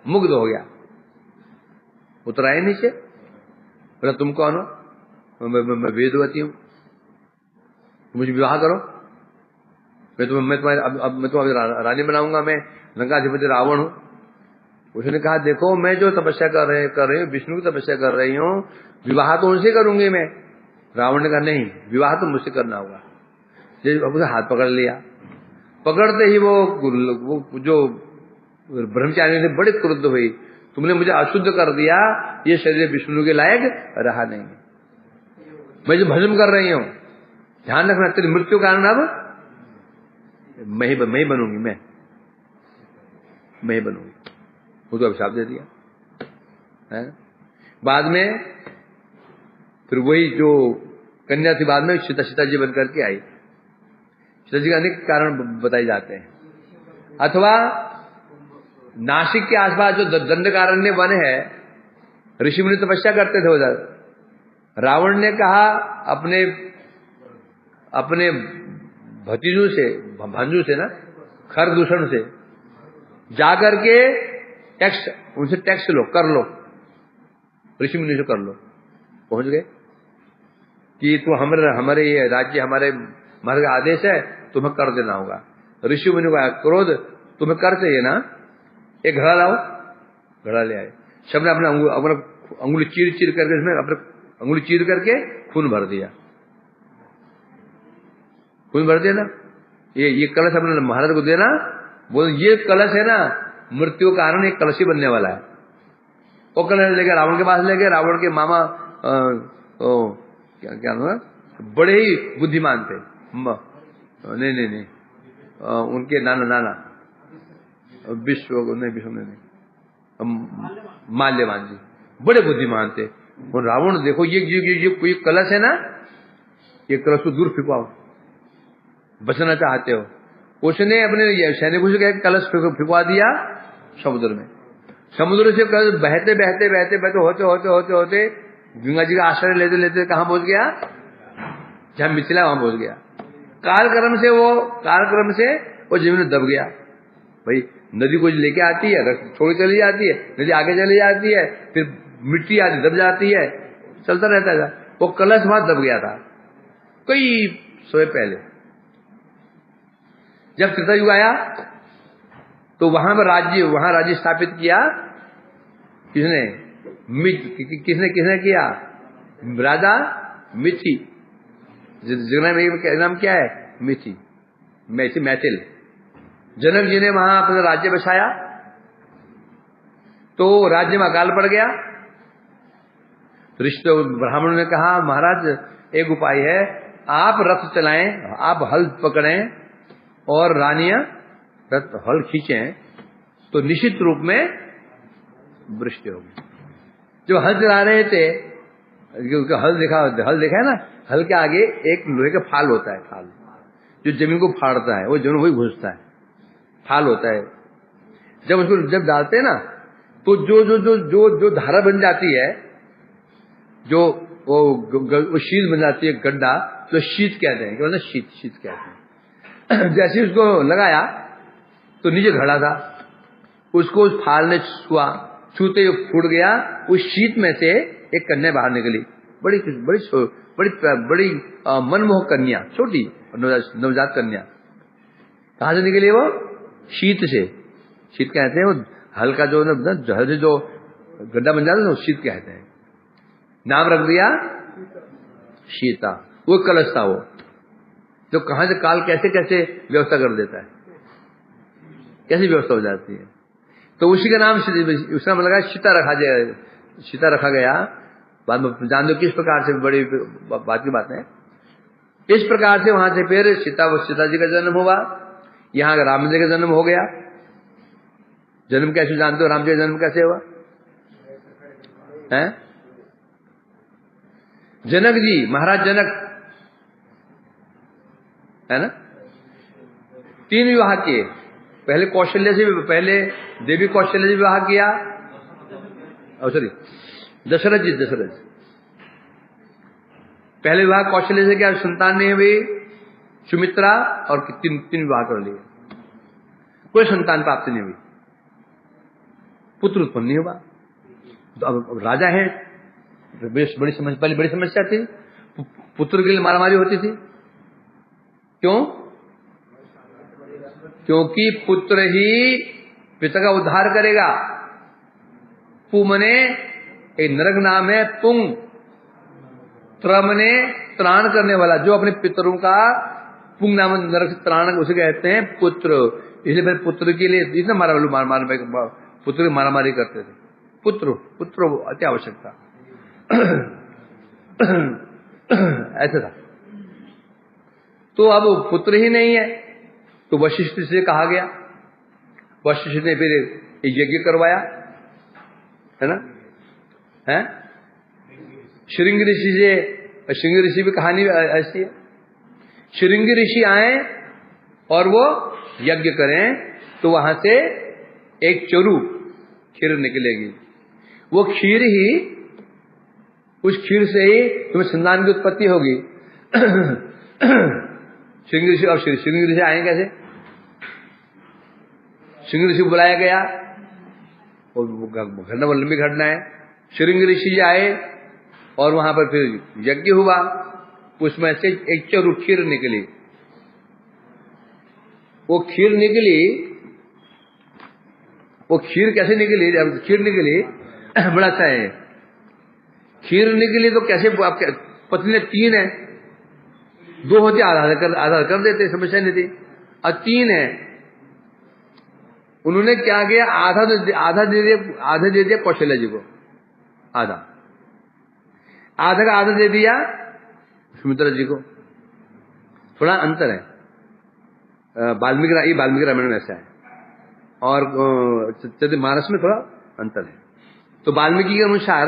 मुग्ध हो गया, उतराए नीचे, बोला तुम कौन हो? मैं वेदवती हूं, मुझे विवाह करो, मैं तुम्हारी रानी बनाऊंगा, मैं लंकाधिपति रावण हूं। उसने कहा देखो मैं जो तपस्या कर रही हूँ, विष्णु की तपस्या कर रही हूँ, विवाह तो उनसे करूंगी मैं। रावण ने कहा नहीं, विवाह तो मुझसे करना होगा। उसने हाथ पकड़ लिया, पकड़ते ही वो जो ब्रह्मचारी ने बड़े क्रुद्ध हुई, तुमने मुझे अशुद्ध कर दिया, ये शरीर विष्णु के लायक रहा नहीं, मैं जो भजन कर रही हूं, ध्यान रखना तेरी मृत्यु कारण अब मैं ही बनूंगी, मैं ही बनूंगी। वो तो अभिशाप दे दिया है। बाद में फिर वही जो कन्या थी, बाद में सीता जी बन करके आई। सीता जी का अनेक कारण बताए जाते हैं। अथवा नासिक के आसपास जो दंडकारण्य वन है, ऋषि मुनि तपस्या करते थे उधर। रावण ने कहा अपने भतीजों से, भांजू से ना, खरदूषण से जाकर के उनसे टैक्स कर लो, ऋषि मुनि से कर लो। पहुंच गए कि तो हमारे ये राज्य, हमारे का आदेश है, तुम्हें कर देना होगा। ऋषि मुनि का क्रोध, तुम्हें कर चाहिए ना, एक घड़ा लाओ, घड़ा ले आए। सबने अपना अंगुली चीर करके, इसमें अपने अंगुली चीर करके खून भर दिया ना। ये कलश अपने महाराज को देना, बोल ये कलश है ना, मृत्यु कारण एक कलश ही बनने वाला है। वो कलश लेकर रावण के पास ले गए। रावण के मामा क्या नाम, बड़े ही बुद्धिमान थे। नहीं, उनके नाना विश्व नहीं, माल्यवान जी बड़े बुद्धिमान थे। और रावण देखो ये कलश है ना, ये कलश को दूर फेंको, बचना चाहते हो। उसने अपने सैनिकों से कलश फेंकवा दिया समुद्र में। समुद्र से कलश बहते होते गंगा जी का आश्रय लेते लेते कहां पहुंच गया? जहां मिथिला, वहां पहुंच गया। कालक्रम से वो जमीन में दब गया। भाई नदी को लेके आती है, छोड़ चली जाती है, नदी आगे चली जाती है, फिर मिट्टी आती दब जाती है, चलता रहता है। वो कलश वहां दब गया था कई समय पहले। जब त्रेता युग आया तो वहां राज्य स्थापित किया किसने किया? राजा मिथि। नाम क्या है? मिथि, मैथिल। जनक जी ने वहां अपना राज्य बसाया तो राज्य में अकाल पड़ गया। ब्राह्मणों ने कहा महाराज एक उपाय है, आप रथ चलाएं, आप हल पकड़ें और रानियां हल खींचें तो निश्चित रूप में वृष्टि होगी। जो हल चला रहे थे, हल देखा है ना, हल के आगे एक लोहे का फाल होता है, फाल जो जमीन को फाड़ता है, वो जमीन वही घुसता है, फाल होता है। जब डालते हैं ना तो जो धारा बन जाती है, जो वो शीत बन जाती है, गड्ढा, तो शीत कहते हैं, क्या मतलब शीत कहते हैं। जैसे उसको लगाया तो नीचे घड़ा था, उसको उस फाल ने छूते हुए फूट गया। उस शीत में से एक कन्या बाहर निकली, बड़ी मनमोहक कन्या, छोटी नवजात कन्या। कहां से निकली वो? शीत से। शीत कहते हैं वो हल का जो गड्ढा बन जाता है, शीत कहते हैं। नाम रख दिया सीता, वो कलश था, वो जो कहां से काल कैसे कैसे व्यवस्था कर देता है, कैसी व्यवस्था हो जाती है। तो उसी का नाम उसका मतलब लगा सीता रखा गया, सीता रखा गया। बाद में जान दो किस प्रकार से, बड़ी बात की बात है। इस प्रकार से वहां से फिर सीता जी का जन्म हुआ, यहां राम जी का जन्म हो गया। जन्म कैसे जानते हो, राम जी का जन्म कैसे हुआ है? जनक जी, महाराज जनक है ना, 3 विवाह किए। पहले कौशल्य से, पहले देवी कौशल्य से विवाह किया, सॉरी दशरथ जी, दशरथ पहले विवाह कौशल्य से क्या, संतान नहीं हुई, सुमित्रा और 3 विवाह कर लिए, कोई संतान प्राप्ति नहीं हुई, पुत्र उत्पन्न नहीं हुआ। तो अब राजा है, बड़ी समस्या थी, पुत्र के लिए मारामारी होती थी। क्यों? क्योंकि पुत्र ही पिता का उद्धार करेगा। पु मने एक नरक नाम है, पुंग त्र मने त्राण करने वाला, जो अपने पितरों का पुंग नाम नरक से त्राण, उसे कहते हैं पुत्र। इसलिए फिर पुत्र के लिए इतना पुत्र की मारामारी करते थे। पुत्र अति आवश्यक था। ऐसा था। तो अब पुत्र ही नहीं है, तो वशिष्ठ से कहा गया, वशिष्ठ ने फिर यज्ञ करवाया, है ना, है श्रृंग ऋषि से। श्रृंग ऋषि की कहानी ऐसी है, श्रृंग ऋषि आए और वो यज्ञ करें तो वहां से एक चरु खीर निकलेगी। वो खीर ही, उस खीर से ही तुम्हें संतान की उत्पत्ति होगी। श्रृंग ऋषि, और श्रृंग ऋषि आए कैसे? श्रृंग ऋषि बुलाया गया, और घटना बहुत लंबी घटना है। श्रृंग ऋषि जी आए और वहां पर फिर यज्ञ हुआ, उसमें से एक चरु खीर निकली। वो खीर निकली, वो खीर कैसे निकली? जब खीर निकली बड़ा अच्छा है, खीर निकली तो कैसे? आपके पत्नी ने 3 है, 2 होती आधा कर देते, समस्या नहीं थी। और 3 है, उन्होंने क्या किया, आधा दे दिया कौशल्या जी को, आधा का आधा दे दिया सुमित्रा जी को। थोड़ा अंतर है, वाल्मीकि रामायण में ऐसा है, और मानस में थोड़ा अंतर है। तो वाल्मीकि के अनुसार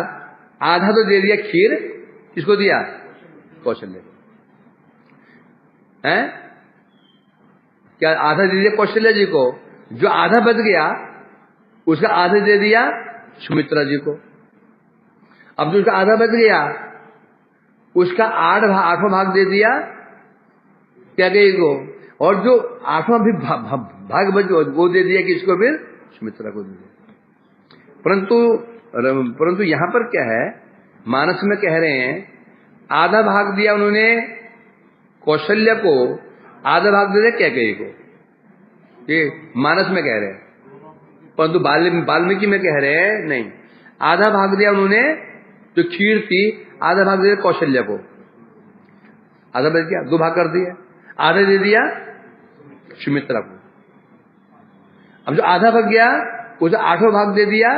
आधा तो दे दिया खीर, किसको दिया? कौशल्य को। है क्या? आधा दे दिया कौशल्य जी को, जो आधा बच गया उसका आधा दे दिया सुमित्रा जी को। अब जो उसका आधा बच गया उसका 8वां भाग दे दिया क्या गई को, और जो 8वां भी भाग बच वो दे दिया किसको? फिर सुमित्रा को दे दिया। परंतु यहां पर क्या है, मानस में कह रहे हैं आधा भाग दिया उन्होंने कौशल्य को, आधा भाग दे दिया कैकेयी को। ये मानस में कह रहे हैं, परंतु वाल्मीकि में कह रहे हैं नहीं, आधा भाग दिया उन्होंने जो खीर थी, आधा भाग दे दिया कौशल्य को। आधा बच गया, 2 भाग कर दिया, आधा दे दिया सुमित्रा को। अब जो आधा बच गया उसे 8वां भाग दे दिया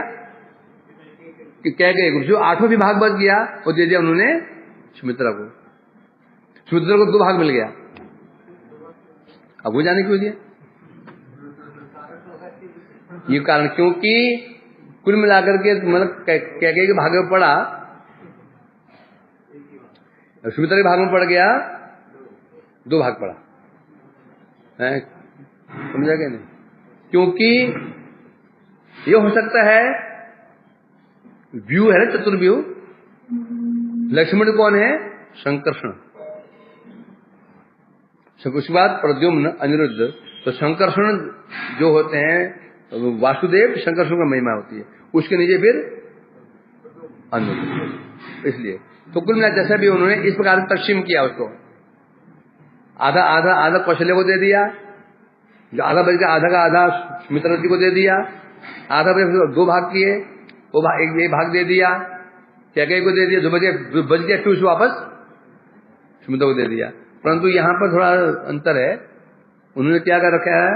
कि कैकेयी को। जो 8वां भी भाग बच गया वो दे दिया उन्होंने सुमित्रा को। सुमित्रा को 2 भाग मिल गया। अब वो जाने क्यों दिया? ये कारण, क्योंकि कुल मिलाकर के मतलब कैकेयी के भाग में पड़ा, सुमित्रा के भाग में पड़ गया, 2 भाग पड़ा है, समझा क्या नहीं? क्योंकि ये हो सकता है, व्यू है ना, चतुर्व्यूह। लक्ष्मण कौन है? संकर्षण। उसके बाद प्रद्युम्न, अनिरुद्ध। तो संकर्षण जो होते हैं वासुदेव, संकर्षण का महिमा होती है, उसके नीचे फिर अनिरुद्ध। इसलिए तो कुल मिला जैसा भी उन्होंने इस प्रकार से तकसीम किया उसको, आधा कौशल्य को दे दिया, जो आधा बच गया आधा का आधा सुमित्रा जी को दे दिया, आधा बच 2 भाग किए, वो एक भाग दे दिया कैकेयी को दे दिया, जो बच गया फिर उसे वापस सुमित्रा को दे दिया। परंतु यहां पर थोड़ा अंतर है। उन्होंने क्या कर रखा है,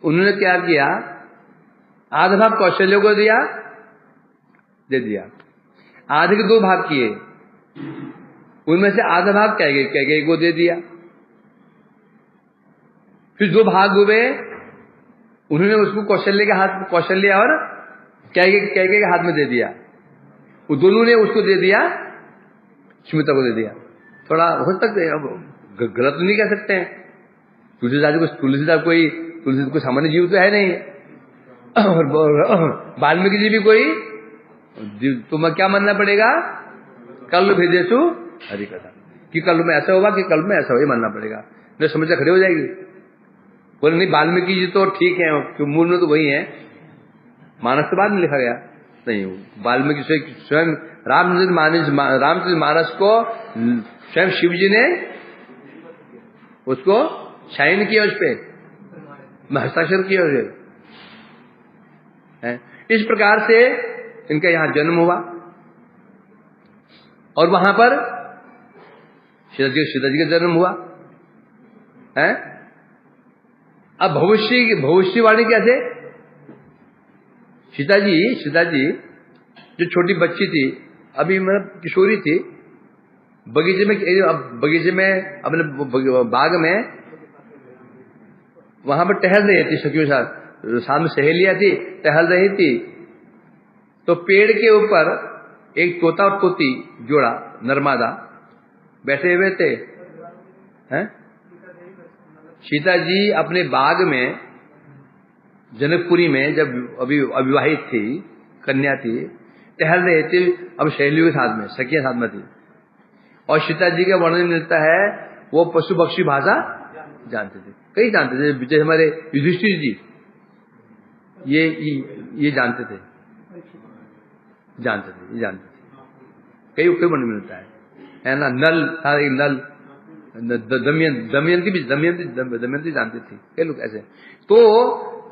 उन्होंने क्या किया, आधा भाग कौशल्य को दिया, दे दिया। आधे के 2 भाग किए, उनमें से आधा भाग कैकेयी को दे दिया। फिर 2 भाग हुए, उन्होंने उसको कौशल्य और कैकेयी के हाथ में दे दिया। वो दोनों ने उसको दे दिया, सुमित्रा को दे दिया। थोड़ा हो सकता है, अब गलत तो नहीं कह सकते हैं। तुलसीदास कोई सामान्य जीव तो है नहीं, और वाल्मीकि जी भी कोई, तुम्हें क्या मानना पड़ेगा, कल भेदेशु हरि कथा, कि कल में ऐसा होगा, कि कल में ऐसा हो, ये मानना पड़ेगा। नहीं समस्या खड़ी हो जाएगी। बोले नहीं, वाल्मीकि जी तो ठीक है, मूल में तो वही है, मानस के बाद में लिखा गया नहीं। वाल्मीकि स्वयं रामचरित मानस को स्वयं शिव जी ने उसको शाइन किया, उस पे हस्ताक्षर किया उसे। इस प्रकार से इनका यहां जन्म हुआ, और वहां पर सीता जी का जन्म हुआ है। अब भविष्यवाणी कैसे, सीता जी जो छोटी बच्ची थी, अभी मतलब किशोरी थी, बगीचे में अपने बाग में वहां पर टहल रही थी, सखियों साथ में सहेलियां थी, टहल रही थी। तो पेड़ के ऊपर एक तोता और तोती जोड़ा नर्मदा बैठे हुए थे, हैं? सीता जी अपने बाग में जनकपुरी में जब अभी अविवाहित थी, कन्या थी, टहल रहे थे, अब सहेलियों के साथ में, सखियां साथ में थी। और सीता जी का वर्णन मिलता है, वो पशु पक्षी भाषा जानते थे, कई जानते थे। जैसे हमारे युधिष्ठिर जी ये जानते थे, कई वर्णन मिलता है ना। नल था, नल, दमयंती जानती थी, कई लोग ऐसे। तो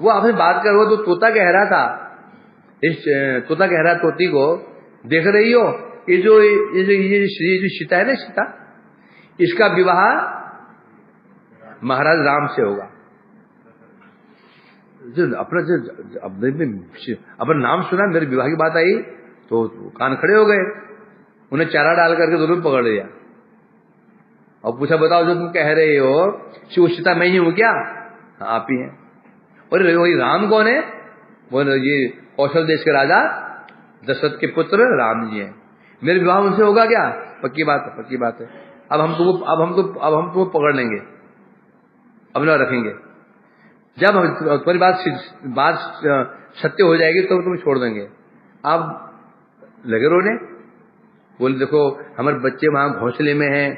वो आपसे बात कर, वो तो तोता कह रहा था, तोता कह रहा तोती को, देख रही हो ये जो सीता है ना, सीता, इसका विवाह महाराज राम से होगा। अपना नाम सुना, मेरे विवाह की बात आई तो कान खड़े हो गए। उन्हें चारा डाल करके दोनों पकड़ लिया और पूछा, बताओ जो तुम कह रहे हो शिव सीता मैं ही हूं क्या? हाँ आप ही हैं। और वही राम कौन है? बोले ये कौशल देश के राजा दशरथ के पुत्र राम जी हैं। मेरे विवाह उनसे होगा क्या? पक्की बात है। अब हम तुमको पकड़ लेंगे, अब न रखेंगे। जब तुम्हारी बात सत्य हो जाएगी तो तुम्हें छोड़ देंगे। अब लगे रोने, बोले देखो हमारे बच्चे वहां घोंसले में हैं।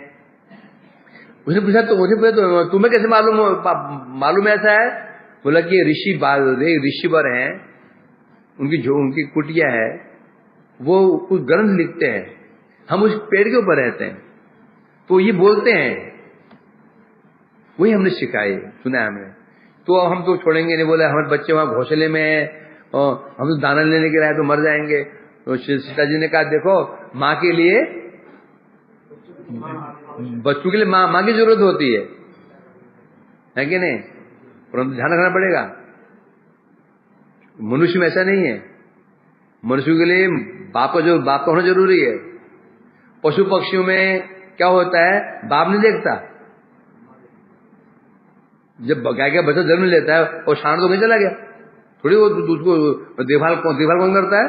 उसने पूछा तो तुम्हें कैसे मालूम ऐसा है? बोला कि ऋषिवर हैं, उनकी कुटिया है, वो कुछ ग्रंथ लिखते हैं, हम उस पेड़ के ऊपर रहते हैं, तो ये बोलते हैं, वही हमने सिखाए, सुना है हमने। तो हम तो छोड़ेंगे नहीं। बोले हमारे बच्चे वहां घोंसले में हैं, हम तो दाना लेने के लिए तो मर जाएंगे। तो सीता जी ने कहा देखो माँ के लिए, बच्चों के लिए माँ की जरूरत होती है कि नहीं? परंतु ध्यान रखना पड़ेगा, मनुष्य में ऐसा नहीं है। मनुष्य के लिए बाप का होना जरूरी है। पशु पक्षियों में क्या होता है, बाप नहीं देखता। जब गाय का बच्चा जन्म लेता है और शान तो नहीं चला गया, थोड़ी वो दूध को देखभाल कौन करता है?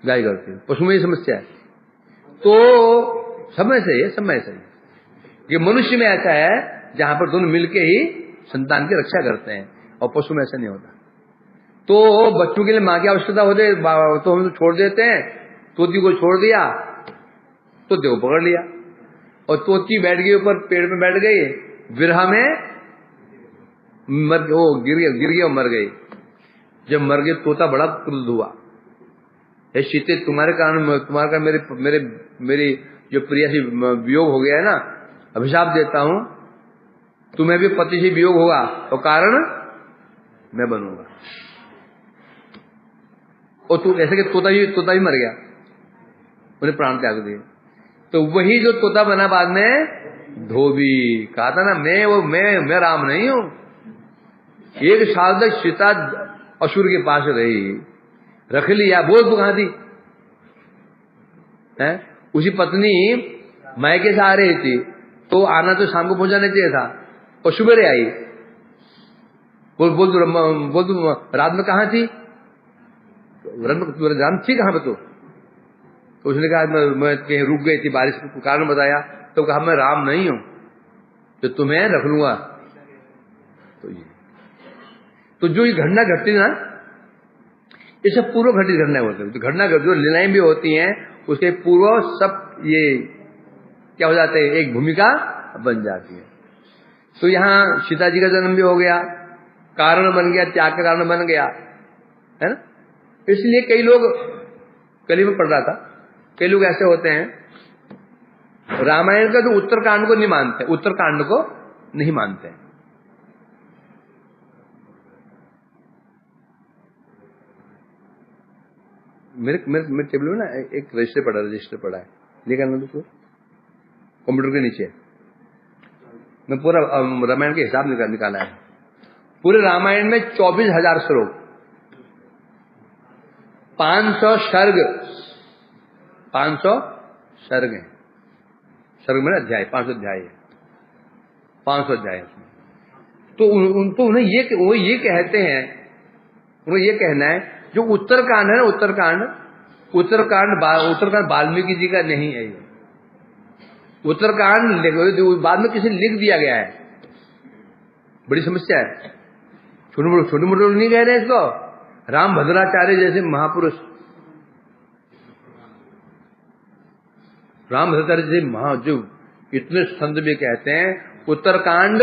गाय करती है। पशु में ये समस्या है। तो सब में से है कि मनुष्य में ऐसा है जहां पर दोनों मिलके ही संतान की रक्षा करते हैं, और पशु में ऐसा नहीं होता। तो बच्चों के लिए माँ की आवश्यकता होती है, तो हम तो छोड़ देते हैं। तोती को छोड़ दिया, तोते को पकड़ लिया, और तोती बैठ गई ऊपर पेड़ पे बैठ गई, विरह में गिर गई और मर गई। जब मर गई तोता बड़ा क्रुद्ध हुआ, हे सीते तुम्हारे कारण मेरी जो प्रिया से वियोग हो गया है ना, अभिशाप देता हूं, तुम्हें भी पति से वियोग होगा तो कारण मैं बनूंगा। और तू ऐसे कि तोता ही मर गया, उन्हें प्राण त्याग दिए। तो वही जो तोता बना बाद में धोबी। कहा था ना मैं राम नहीं हूं। 1 साल तक सीता असुर के पास रही, रख लिया। बोल तू कहां थी? है उसी पत्नी मायके से आ रही थी, तो आना तो शाम को पहुंचाने चाहिए था, और सुबह आई। बोल तू रात में कहां थी? रात थी कहां पे तू? तो उसने कहा मैं कहीं रुक गई थी, बारिश का कारण बताया। तो कहा मैं राम नहीं हूं, तो तुम्हें रख लूंगा। तो जो ये घटना घटती ना, ये सब पूर्व घटित घटना होती है। तो घटना जो लीलाएं भी होती हैं, उसके पूर्व सब ये क्या हो जाते हैं, एक भूमिका बन जाती है। तो यहां सीता जी का जन्म भी हो गया, कारण बन गया, त्याग का कारण बन गया, है ना। इसलिए कई लोग, कल ही में पढ़ रहा था, कई लोग ऐसे होते हैं रामायण का जो उत्तरकांड को नहीं मानते, उत्तरकांड को नहीं मानते। मेरे टेबल में ना एक रजिस्टर पड़ा है, लेकर ना उसको कंप्यूटर के नीचे। मैं पूरा रामायण के हिसाब निकाला है। पूरे रामायण में 24,000 श्लोक, 500 सर्ग, 500 सर्ग हैं। सर्ग में अध्याय, 500 अध्याय है, 500 अध्याय उसमें। तो उन्हें ये कहते हैं, उन्हें ये कहना है जो उत्तरकांड है ना, उत्तरकांड वाल्मीकि जी का नहीं है। ये उत्तरकांड बाद में किसी लिख दिया गया है। बड़ी समस्या है। छोटे मोटे नहीं कह रहे इसको। राम भद्राचार्य जैसे महापुरुष, राम भद्राचार्य जैसे जो इतने संत भी कहते हैं उत्तरकांड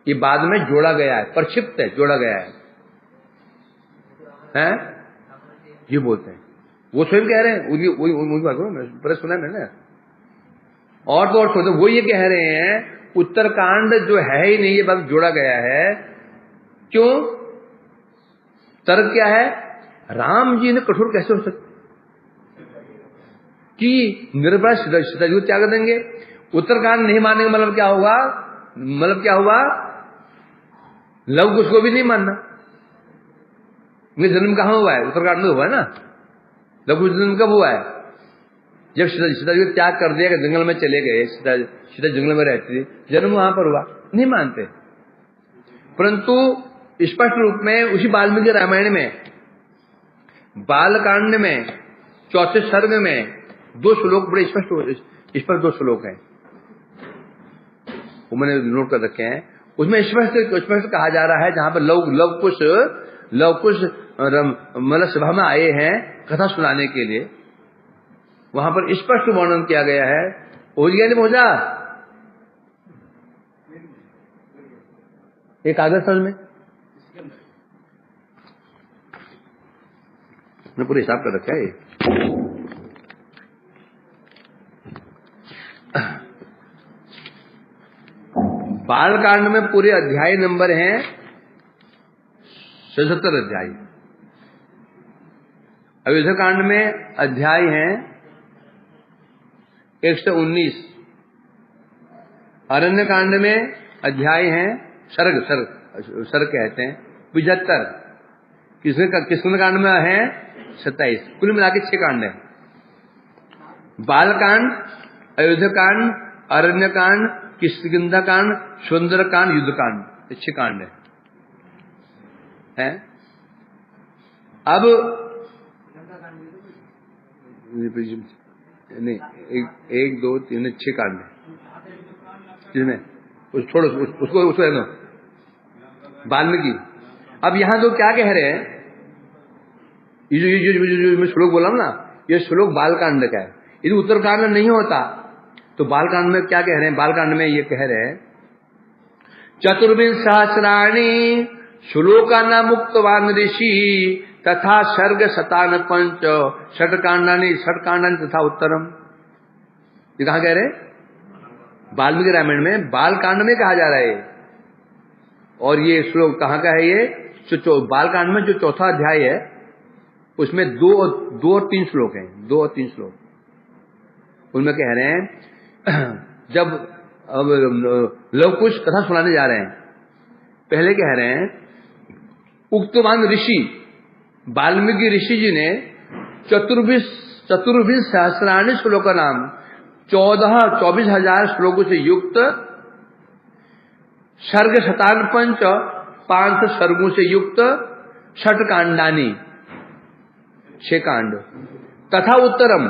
ये बाद में जोड़ा गया है, प्रक्षिप्त है, जोड़ा गया है, हैं? ये बोलते हैं, वो स्वयं कह रहे हैं। उनकी बात करो, सुना मैंने। और तो और वो ये कह रहे हैं उत्तरकांड जो है ही नहीं, ये बात जोड़ा गया है। क्यों? तर्क क्या है? राम जी ने कठोर कैसे हो सकते कि निर्भय सीता जी को त्याग देंगे? उत्तरकांड नहीं मानेंगे मतलब क्या होगा? मतलब क्या हुआ? लव कुश को भी नहीं मानना। जन्म कहां हुआ है? उत्तरकांड में हुआ है ना। लव कुश जन्म कब हुआ है? जब सीता जी को त्याग कर दिया, जंगल में चले गए। सीता जंगल में रहती थी, जन्म वहां पर हुआ। नहीं मानते। परंतु स्पष्ट रूप में उसी वाल्मीकि रामायण में बालकांड में 4 सर्ग में 2 श्लोक बड़े स्पष्ट, इस पर 2 श्लोक हैं, वो मैंने नोट कर रखे हैं। उसमें स्पष्ट कहा जा रहा है, जहां पर लव कुश मतलब सभा में आए हैं कथा सुनाने के लिए, वहां पर स्पष्ट वर्णन किया गया है। पहुंच गया नहीं पहुंचा? एक कागज समझ में मैं पूरे हिसाब कर रखा है। बालकांड में पूरे अध्याय नंबर हैं 77 अध्याय। अयोध्या कांड में अध्याय हैं 119। अरण्य कांड में अध्याय हैं सर्ग कहते हैं 75। कृष्ण कांड में है 27। कुल मिला के 6 कांड है। बालकांड, अयोध्या कांड, अरण्य कांड, किष्किंधा कांड, सुंदर कांड, युद्ध कांड, 6 कांड है। अब नहीं, 1 2 3 6 कांड है, जिसमें छोड़ो उसको रहना वाल्मीकि। अब यहां तो क्या कह रहे हैं, ये मैं श्लोक बोला ना, ये श्लोक बालकांड का है। यदि उत्तरकांड नहीं होता तो बालकांड में क्या कह रहे हैं? बालकांड में ये कह रहे हैं 4 सहस्राणि श्लोकाना मुक्तवान ऋषि तथा सर्ग 57 षट्कांडानि तथा उत्तरम। ये कहा कह रहे हैं? वाल्मीकि रामायण में बालकांड में कहा जा रहा है। और ये श्लोक कहाँ का है? ये बालकांड में जो 4था अध्याय है उसमें 2 और 3 श्लोक हैं। 2 और 3 श्लोक उनमें कह रहे हैं जब अब लोग कुछ कथा सुनाने जा रहे हैं, पहले कह रहे हैं उक्तवान ऋषि वाल्मीकि ऋषि जी ने चतुर्भिः सहस्राणि श्लोक नाम 24,000 श्लोकों से युक्त सर्ग शतान पंच 500 सर्गों से युक्त 6 कांडानी 6 कांड तथा उत्तरम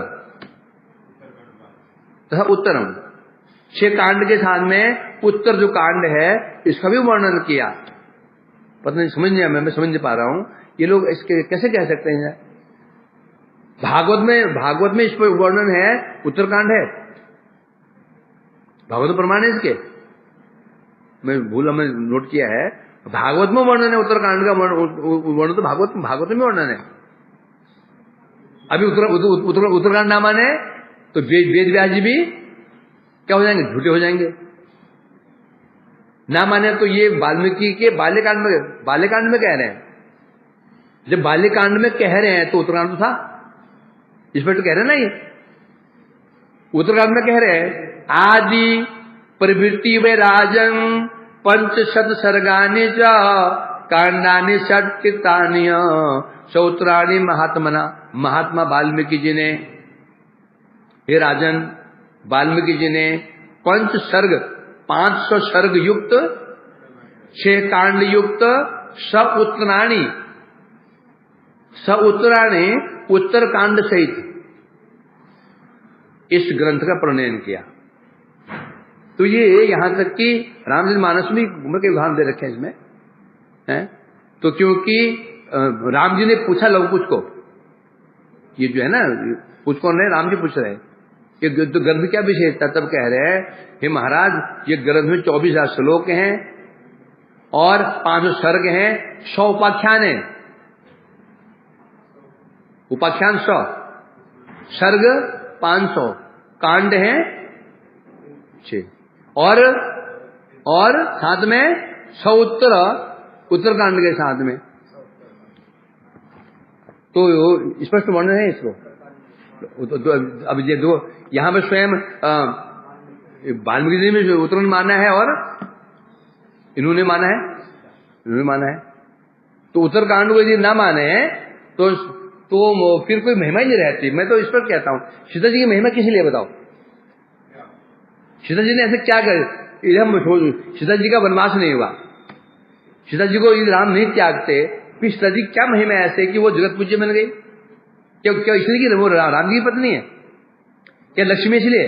6 कांड के साथ में उत्तर जो कांड है इसका भी वर्णन किया। पता नहीं मैं समझ नहीं पा रहा हूं ये लोग इसके कैसे कह सकते हैं। भागवत में इस पर वर्णन है, उत्तरकांड है, भागवत प्रमाण है इसके। मैं नोट किया है भागवत में वर्णन है, उत्तरकांड का वर्णन तो भागवत में वर्णन है। अभी उत्तरकांड ना माने तो वेद व्यास जी भी क्या हो जाएंगे, झूठे हो जाएंगे। ना माने तो ये वाल्मीकि के बाल्यकांड में कह रहे हैं। जब बाल्यकांड में कह रहे हैं तो उत्तरकांड तो था, इस पर तो कह रहे हैं ना। ये उत्तरकांड में कह रहे हैं आदि प्रवृत्ति वे राजन 500 सर्गानि च कांडानि षट्कृतानि सौत्राणि महात्मा वाल्मीकि जी ने, हे राजन वाल्मीकि जी ने 500 सर्ग युक्त 6 कांड युक्त सउत्तराणी उत्तर कांड सहित इस ग्रंथ का प्रणयन किया। तो ये यहां तक कि रामचरित मानस में उम्र के उदाहरण दे रखे हैं इसमें है। तो क्योंकि राम जी ने पूछा लवकुश को, ये जो है ना पूछ कौन रहे, राम जी पूछ रहे कि तो ग्रंथ क्या विशेषता, तब कह रहे हैं हे महाराज ये ग्रंथ में 24,000 श्लोक हैं और 500 सर्ग हैं, 100 उपाख्यान है, उपाख्यान 100, सर्ग 500, कांड हैं 6 और साथ में 100 उत्तरकांड के साथ में। तो स्पष्ट वर्णन है इसको। तो अब ये दो यहां पर स्वयं वाल्मीकि जी में उत्तरायण माना है और इन्होंने माना है। तो उत्तरकांड को यदि ना माने तो फिर कोई महिमा ही नहीं रहती। मैं तो इस पर कहता हूं सीता जी की महिमा किस लिए बताओ। सीता जी ने ऐसे क्या कर, सीता जी का वनवास नहीं हुआ, सीता जी को राम नहीं त्यागते, फिर सीता जी क्या महिमा ऐसे कि वो जगत पूज्य बन गई। क्या इसलिए कि वो राम जी की पत्नी है, क्या लक्ष्मी इसलिए,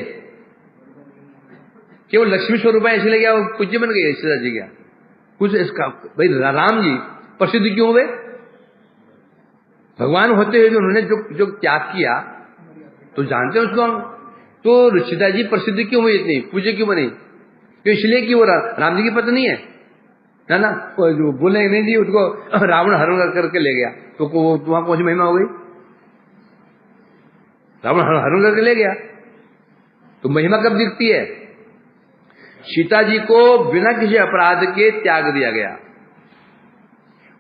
केवल लक्ष्मी स्वरूप है इसलिए क्या वो पूज्य बन गई सीता जी? क्या कुछ इसका भाई राम जी प्रसिद्ध क्यों हुए? भगवान होते हुए उन्होंने जो त्याग किया तो जानते हैं उसको। तो सीता जी प्रसिद्ध क्यों हुई, इतनी पूज्य क्यों बनी? क्यों? इसलिए कि वो राम जी की पत्नी है ना। जो बोले नहीं जी उसको रावण हरण करके ले गया तो वहां कौन सी महिमा हो गई? रावण हरण करके ले गया तो महिमा कब दिखती है? सीता जी को बिना किसी अपराध के त्याग दिया गया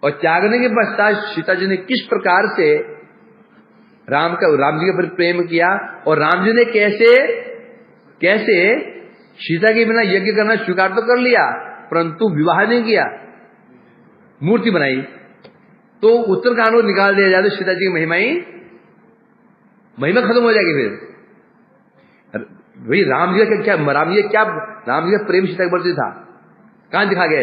और त्यागने के पश्चात सीता जी ने किस प्रकार से राम जी के प्रति प्रेम किया और राम जी ने कैसे सीता के बिना यज्ञ करना स्वीकार तो कर लिया परंतु विवाह नहीं किया, मूर्ति बनाई। तो उत्तरकांड को निकाल दिया जाए तो सीता जी की महिमा खत्म हो जाएगी। फिर भाई राम जी का प्रेम सीता के प्रति था, कहां दिखा गया?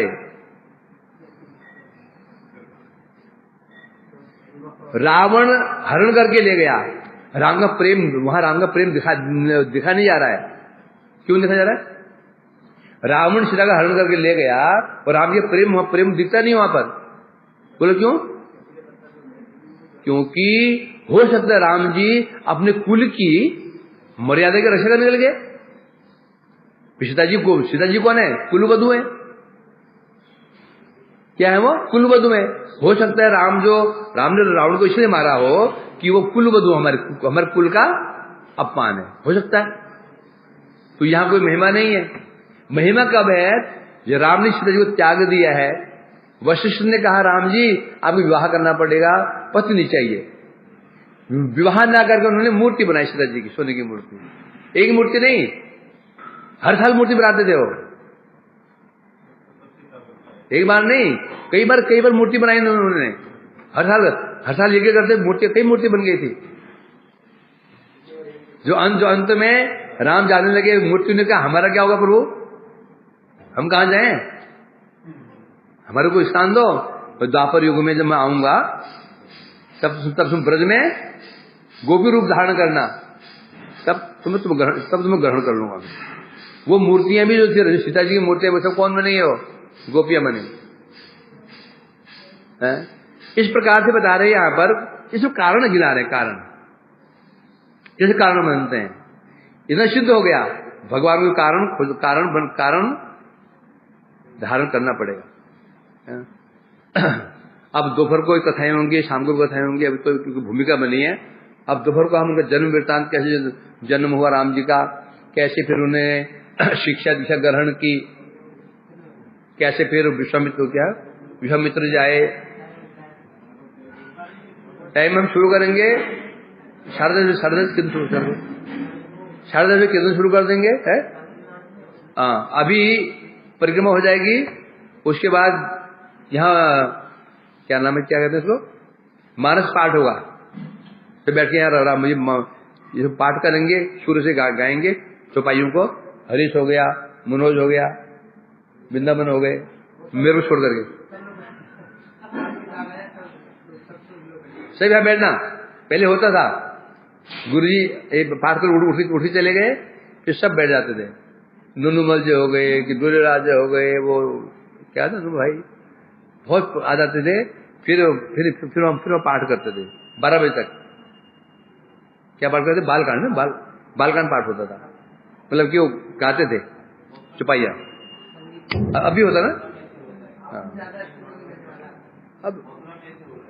रावण हरण करके ले गया, राम का प्रेम दिखा नहीं जा रहा है। क्यों दिखा जा रहा है? रावण सीता का हरण करके ले गया और राम का प्रेम दिखता नहीं वहां पर। बोलो क्यों? क्योंकि हो सकता है राम जी अपने कुल की मर्यादा की रक्षा करने लगे। सीता जी कौन है? कुलवधू है। क्या है वो? कुलवधू है। हो सकता है राम ने रावण को इसलिए मारा हो कि वो कुलवधू हमारे कुल का अपमान है, हो सकता है। तो यहां कोई महिमा नहीं है। महिमा कब है? जब राम ने सीता जी को त्याग दिया है, वशिष्ठ ने कहा राम जी आपको विवाह करना पड़ेगा, पत्नी चाहिए। विवाह ना करके उन्होंने मूर्ति बनाई सीता जी की, सोने की मूर्ति। एक मूर्ति नहीं, हर साल मूर्ति बनाते थे वो, एक बार नहीं, कई बार मूर्ति बनाई उन्होंने। हर साल यज्ञ करते मूर्ति, कई मूर्ति बन गई थी। जो अंत में राम जाने लगे, मूर्ति ने कहा हमारा क्या होगा प्रभु, हम कहां जाएं, हमारे को स्थान दो। तो द्वापर युग में जब मैं आऊंगा तब तुम ब्रज में गोपी रूप धारण करना, तब तुम्हें ग्रहण कर लूंगा। वो मूर्तियां भी जो थी, सीता जी की मूर्तियां, वो सब कौन बनेगी, वो गोपियां बनेगी। इस प्रकार से बता रहे हैं यहां पर, इसमें कारण गिना रहे, कारण जैसे कारण बनते हैं, इतना सिद्ध हो गया भगवान को कारण धारण करना पड़ेगा। अब दोपहर को कथाएं होंगी, शाम को कथाएं होंगी, अभी तो क्योंकि भूमिका बनी है। अब दोपहर को हम उनका जन्म वृत्तांत, कैसे जन्म हुआ राम जी का, कैसे फिर उन्हें शिक्षा दीक्षा ग्रहण की, कैसे फिर विश्वामित्र जाए। टाइम हम शुरू करेंगे शारदा से कितने शुरू कर देंगे है। अभी परिक्रमा हो जाएगी, उसके बाद यहाँ क्या नाम है, क्या कहते हैं इसको, मानस पाठ होगा। तो बैठ के यहाँ ये पाठ करेंगे, शुरू से गाएंगे चौपाइयों को। हरीश हो गया, मनोज हो गया, वृंदावन हो गए, मेरे को छोड़ करके सही बैठना। पहले होता था गुरुजी पाठ कर उठी चले गए, फिर सब बैठ जाते थे। नुनुमल जी हो गए कि दुर्योराज हो गए, वो क्या था भाई, बहुत आ जाते थे। फिर हम पाठ करते थे 12 बजे तक। क्या पाठ करते, बालकांड में बालकांड पाठ होता था, मतलब कि वो गाते थे चुपाइया। अभी होता ना, अब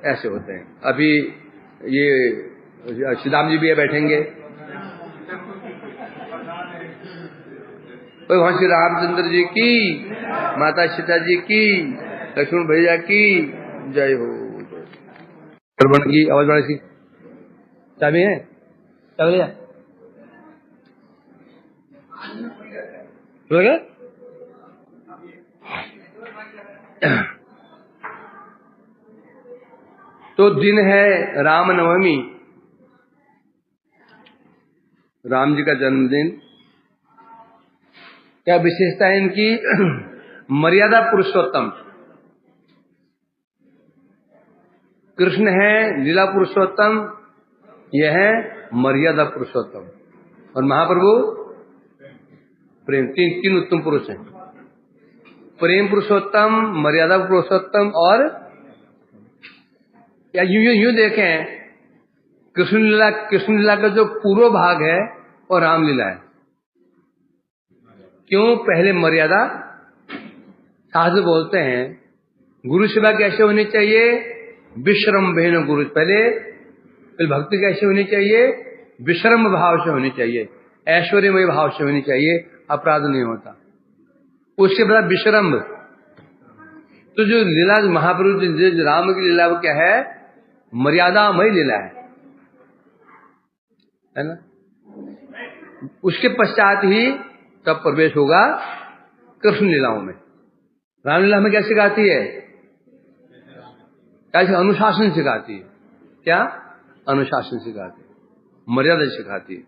ऐसे होते हैं। अभी ये श्रीराम जी भी बैठेंगे, भगवान श्री रामचंद्र जी की, माता सीता जी की, लक्ष्मण भैया की जय हो। श्रवण की आवाज बढ़ा, इसकी चाबी है, चाबी है तो दिन है रामनवमी, राम जी का जन्मदिन। क्या विशेषता है इनकी, मर्यादा पुरुषोत्तम कृष्ण है, लीला पुरुषोत्तम, यह है मर्यादा पुरुषोत्तम। और महाप्रभु प्रेम, तीन उत्तम पुरुष हैं, प्रेम पुरुषोत्तम, मर्यादा पुरुषोत्तम और या यूं देखें, कृष्ण लीला का जो पूर्व भाग है और रामलीला है। क्यों, पहले मर्यादा, शास्त्र बोलते हैं गुरु सेवा कैसे होनी चाहिए, विश्रम्भेन गुरु, पहले भक्ति कैसे होनी चाहिए, विश्रम्भ भाव से होनी चाहिए, ऐश्वर्यमय भाव से होनी चाहिए, अपराध नहीं होता। उसके बाद विश्रम्भ। तो जो लीला महाप्रभु राम की लीला वो क्या है, मर्यादामय लीला है ना। उसके पश्चात ही तब प्रवेश होगा कृष्ण लीलाओं में। रामलीला में क्या सिखाती है, कैसे अनुशासन सिखाती है, क्या अनुशासन सिखाती है, मर्यादा सिखाती है।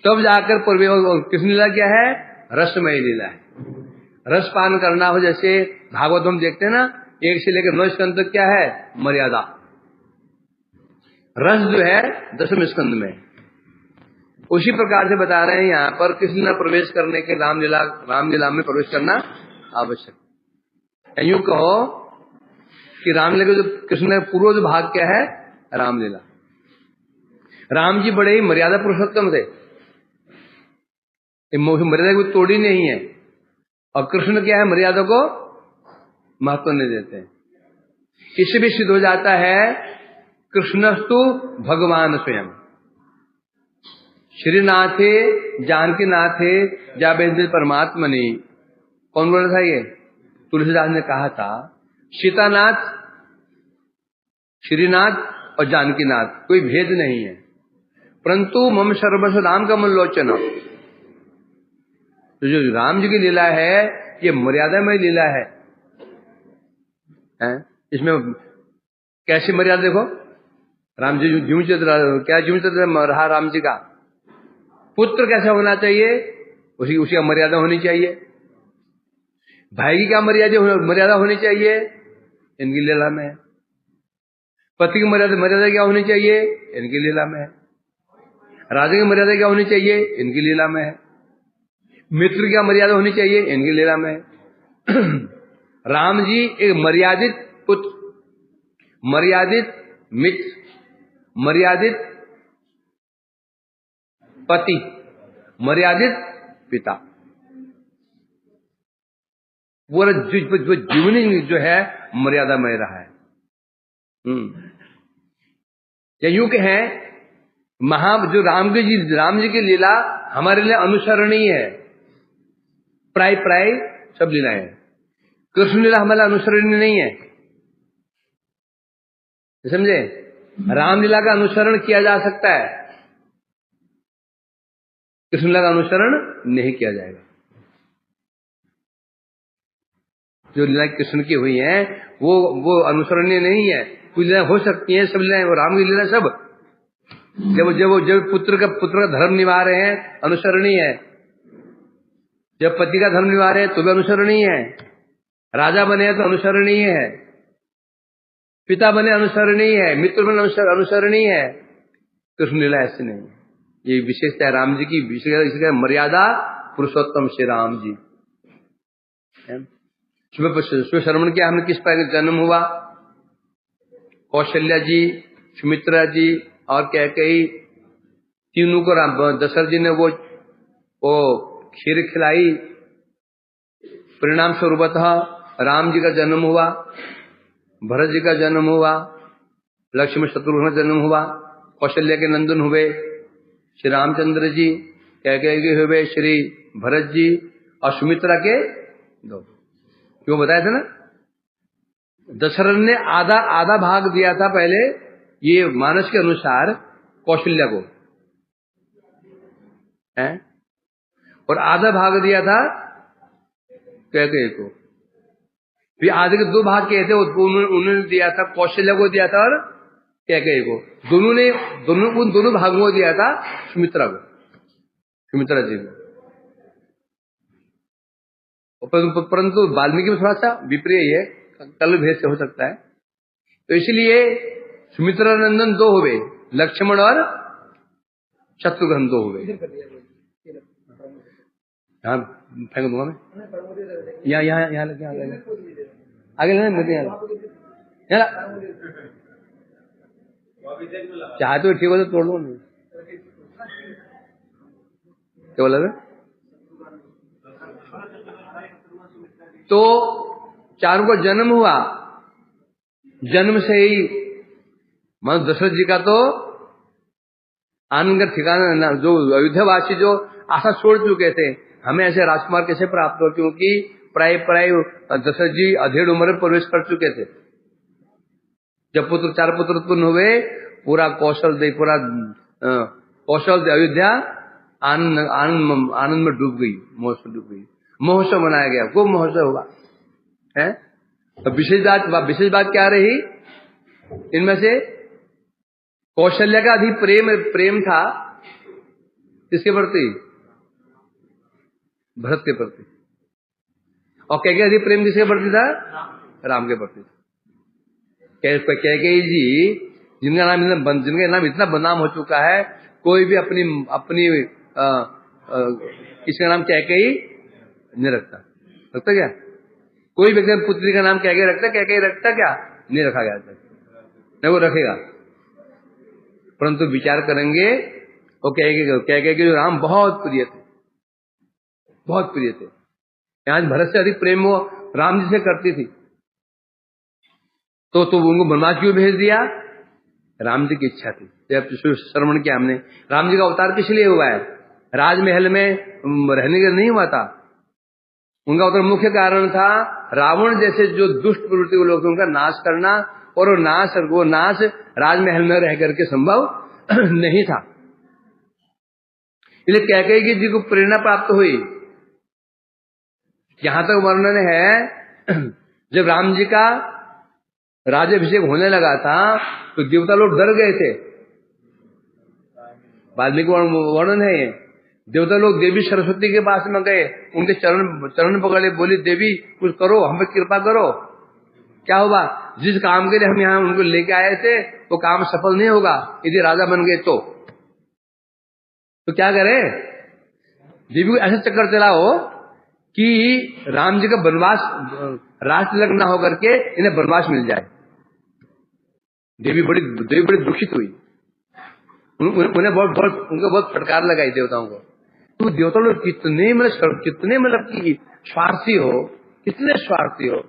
तब जाकर प्रवेश। कृष्ण लीला क्या है, रसमय लीला है। रसपान करना हो, जैसे भागवत हम देखते हैं ना, 1 से लेकर 9 स्कंद तक क्या है, मर्यादा। रस जो है 10वें स्कंद में। उसी प्रकार से बता रहे हैं यहाँ पर कृष्ण ने प्रवेश करने के रामलीला में प्रवेश करना आवश्यक। यूं कहो कि रामलीला का जो कृष्ण का पूर्व जो भाग क्या है, रामलीला। राम जी बड़े ही मर्यादा पुरुषोत्तम थे, मर्यादा को तोड़ी नहीं है। और कृष्ण क्या है, मर्यादा को महत्व नहीं देते हैं। इससे भी सिद्ध हो जाता है कृष्णस्तु भगवान स्वयं। श्रीनाथे जानकी नाथे जाबेंद्र परमात्मनि। कौन बोला था ये, तुलसीदास ने कहा था। सीतानाथ, श्रीनाथ और जानकीनाथ, कोई भेद नहीं है। परंतु मम सर्वस्व राम का मल्लोचन, तो जो राम जी की लीला है ये मर्यादामय लीला है। इसमें कैसी मर्यादा देखो, राम जी जीवन चरित्र, क्या जीवन चरित्र रहा राम जी का, पुत्र कैसा होना चाहिए उसी का मर्यादा होनी चाहिए, भाई की क्या मर्यादा होनी चाहिए इनकी लीला में, पति की मर्यादा क्या होनी चाहिए इनकी लीला में, राजा की मर्यादा क्या होनी चाहिए इनकी लीला में, मित्र की क्या मर्यादा होनी चाहिए इनकी लीला में। राम जी एक मर्यादित पुत्र, मर्यादित मित्र, मर्यादित पति, मर्यादित पिता, वो जीवनी जो है मर्यादामय रहा है। या यूं कहें जो राम जी की लीला हमारे लिए अनुसरणीय है, प्राय सब लीलाएं, कृष्ण लीला हमारे अनुसरणीय नहीं है, समझे। रामलीला का अनुसरण किया जा सकता है, कृष्ण लीला का अनुसरण नहीं किया जाएगा। जो लीला कृष्ण की हुई है वो अनुसरणीय नहीं है। कुछ लीला हो सकती है, सब लीलाएं, राम की लीला सब जब पुत्र का धर्म निभा रहे हैं अनुसरणीय है, जब पति का धर्म निभा रहे हैं तो भी अनुसरणीय है, राजा बने हैं तो अनुसरणीय है, पिता बने अनुसरणीय है, मित्र बने अनुसरणीय है। कृष्ण लीला ऐसे नहीं, ये विशेषता है राम जी की, विशेषता मर्यादा पुरुषोत्तम श्री राम जी। सुबह श्रवण किया हमने, किस प्रकार जन्म हुआ, कौशल्या जी, सुमित्रा जी और कैकेयी, तीनों को दशरथ जी ने वो खीर खिलाई, परिणाम स्वरूपतः राम जी का जन्म हुआ, भरत जी का जन्म हुआ, लक्ष्मण शत्रुघ्न का जन्म हुआ, कौशल्या के नंदन हुए श्री रामचंद्र जी, कैकेयी के हुए श्री भरत जी और सुमित्रा के दो। क्यों बताया था ना, दशरथ ने आधा भाग दिया था पहले ये मानस के अनुसार कौशल्या को है, और आधा भाग दिया था कैकेयी को। फिर आधे के दो भाग किए थे, उन्होंने दिया था, कौशल्या को दिया था और कैकेयी को, उन दोनों भागों को दिया था सुमित्रा को, सुमित्रा जी को। परंतु वाल्मीकि में थोड़ा सा विपर्य है, कल भेद से हो सकता है, तो इसलिए सुमित्रा नंदन दो हुए, लक्ष्मण और शत्रुघ्न दो हुए। यहाँ फेंक दूंगा मैं, यहाँ लगे आगे लेना, मुझे यहाँ चाहते हो ठीक हो तो तोड़ दो नहीं, क्या बोला था। तो चारों का जन्म हुआ, जन्म से ही मान दशरथ जी का तो आनंद का ठिकाना, जो अयोध्यावासी जो आशा छोड़ चुके थे हमें ऐसे राजकुमार कैसे प्राप्त हो, क्योंकि प्राय दशरथ जी अधेड़ उम्र में प्रवेश कर चुके थे। जब चार पुत्र उत्पन्न हुए, पूरा कौशल अयोध्या आनंद में डूब गई, महोत्सव डूब गई, महोत्सव मनाया गया, खूब महोत्सव हुआ है। तो विशेष बात क्या रही इनमें से, कौशल्या का अधिक प्रेम था किसके प्रति, भरत के प्रति, और कैकेयी अधिक प्रेम किसके प्रति था, राम के प्रति। कैकेयी जी जिनका नाम इतना बदनाम हो चुका है, कोई भी अपनी किसका नाम कैकेयी नहीं रखता क्या, कोई व्यक्ति पुत्री का नाम कैकेयी रखता क्या, नहीं रखा गया था, नहीं वो रखेगा। परंतु विचार करेंगे वो कैकेयी के जो राम बहुत प्रिय थे, यहाँ भरत से अधिक प्रेम वो राम जी से करती थी, तो उनको बनवास क्यों भेज दिया, राम जी की इच्छा थी। जब श्रवण किया हमने, राम जी का अवतार किस लिए हुआ है, राजमहल में रहने के नहीं हुआ था, उनका अवतार मुख्य कारण था रावण जैसे जो दुष्ट प्रवृत्ति के लोग उनका नाश करना, और वो नाश राजमहल में रह करके संभव नहीं था। इसलिए कैकेयी जी को प्रेरणा प्राप्त हुई। यहां तक वर्णन है जब राम जी का राज्याभिषेक होने लगा था तो देवता लोग डर गए थे। वाल्मीकि वर्णन है ये। देवता लोग देवी सरस्वती के पास में गए, उनके चरण पकड़े, बोली देवी कुछ करो, हम पे कृपा करो। क्या होगा? जिस काम के लिए हम यहाँ उनको लेके आए थे वो काम सफल नहीं होगा यदि राजा बन गए तो क्या करें? देवी को ऐसा चक्कर चलाओ कि राम जी का वनवास राज तिलक न होकर के इन्हें वनवास मिल जाए। देवी बड़ी दुखित हुई। उन्हें बहुत फटकार लगाई देवताओं को। तुम देवता लोग कितने मतलब कि स्वार्थी हो, कितने स्वार्थी हो।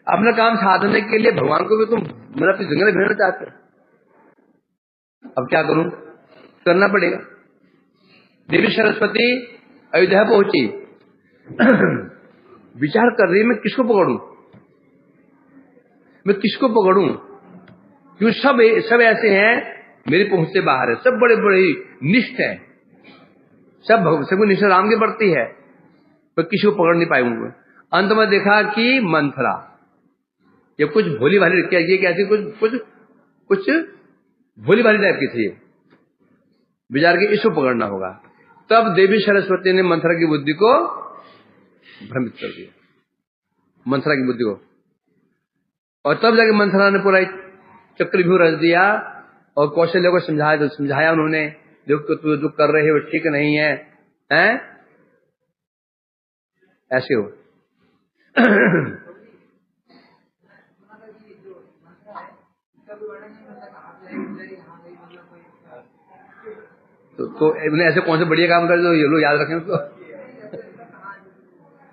अपना काम साधने के लिए भगवान को भी तुम मतलब जंगल भेजना चाहते हो। अब क्या करूं? करना पड़ेगा। देवी सरस्वती अयोध्या पहुंची, विचार कर रही है मैं किसको पकड़ूं, मैं किसको पकड़ूं, क्यों सब ऐसे हैं मेरी पहुंच से बाहर है, सब बड़े बड़े निष्ठ हैं, सबको निष्ठा राम के प्रति है, पर किसी को पकड़ नहीं पाए उनको। अंत में देखा कि मंथरा ये कुछ भोली भाली कैसी कुछ भोली भाली टाइप की थी, विचार के इसको पकड़ना होगा। तब देवी सरस्वती ने मंथरा की बुद्धि को भ्रमित कर दिया, मंथरा की बुद्धि को, और तब जाके मंथरा ने पूरा चक्रव्यूह रच दिया और कौशल्य को समझाया उन्होंने, देखो तू जो कर रहे हो ठीक नहीं है, हैं? ऐसे हो। तो ऐसे कौन से बढ़िया काम कर दो ये लोग याद रखें उसको।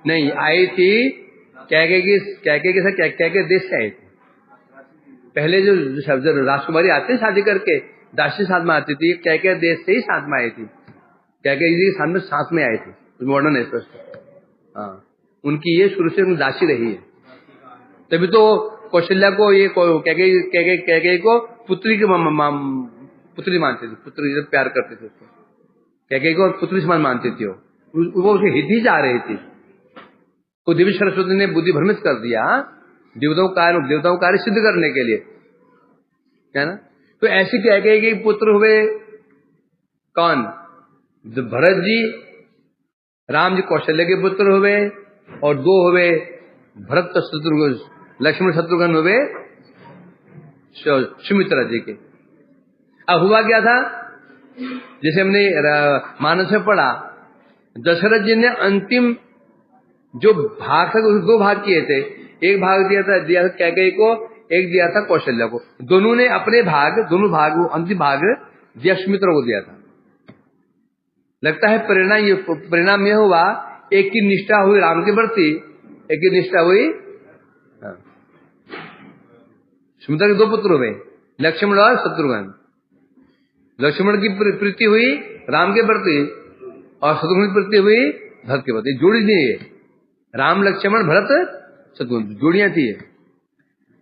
नहीं आई थी कैके देश से आई थी। पहले जो राजकुमारी आते हैं शादी करके दासी साथ में आती थी, कैके देश से ही साथ में आई थी, कैके जी के साथ में आई थी, मॉडर्न है स्पष्ट। हाँ, उनकी ये शुरू से दासी रही है, तभी तो कौशल्या को ये कैके को पुत्री मानते थे, पुत्री जब प्यार करते थे उसको, कैके को पुत्री समान मानती थी वो उसके हित ही जा रही थी। तो देवी सरस्वती ने बुद्धि भ्रमित कर दिया देवताओं कार्य सिद्ध करने के लिए, क्या ना। तो ऐसे कैके पुत्र हुए कौन? भरत जी, राम जी कौशल्य के पुत्र हुए, और दो हुए भरत शत्रुघ्न, लक्ष्मण शत्रुघ्न हुए सुमित्रा जी के। अब हुआ क्या था, जैसे हमने मानस में पढ़ा, दशरथ जी ने अंतिम जो भाग था उसे दो भाग किए थे, एक भाग दिया था कैकेयी को, एक दिया था कौशल्या को। दोनों ने अपने दोनों भाग अंतिम भाग दिया सुमित्रा को दिया था। लगता है परिणाम यह हुआ, एक की निष्ठा हुई राम के प्रति, एक की निष्ठा हुई सुमित्रा के दो पुत्र हुए, लक्ष्मण और शत्रुघ्न। लक्ष्मण की प्रीति हुई राम के प्रति और शत्रुघ्न की प्रीति हुई भरत के प्रति। जोड़ी थी ये, राम लक्ष्मण भरत शत्रुघ्न जोड़ियां थी।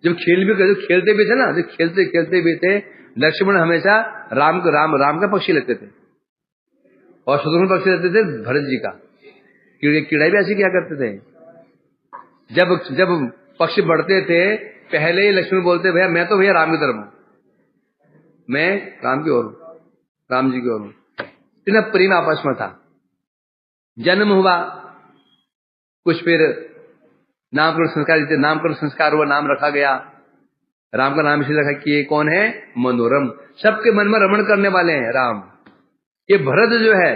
जब खेलते भी थे ना, जब खेलते भी थे, लक्ष्मण हमेशा राम का पक्षी लेते थे और शत्रुघ्न पक्षी लेते थे भरत जी का। कीड़ा भी ऐसे क्या करते थे, जब पक्षी बढ़ते थे पहले ही लक्ष्मण बोलते भैया मैं तो भैया राम की तरफ हूं, मैं राम की ओर हूं, राम जी की ओर हूं। इतना प्रेम आपस में था। जन्म हुआ, कुछ फिर नामकरण संस्कार हुआ, नाम रखा गया, राम का नाम इसलिए रखा कि ये कौन है? मनोरम, सबके मन में रमण करने वाले हैं राम। ये भरत जो है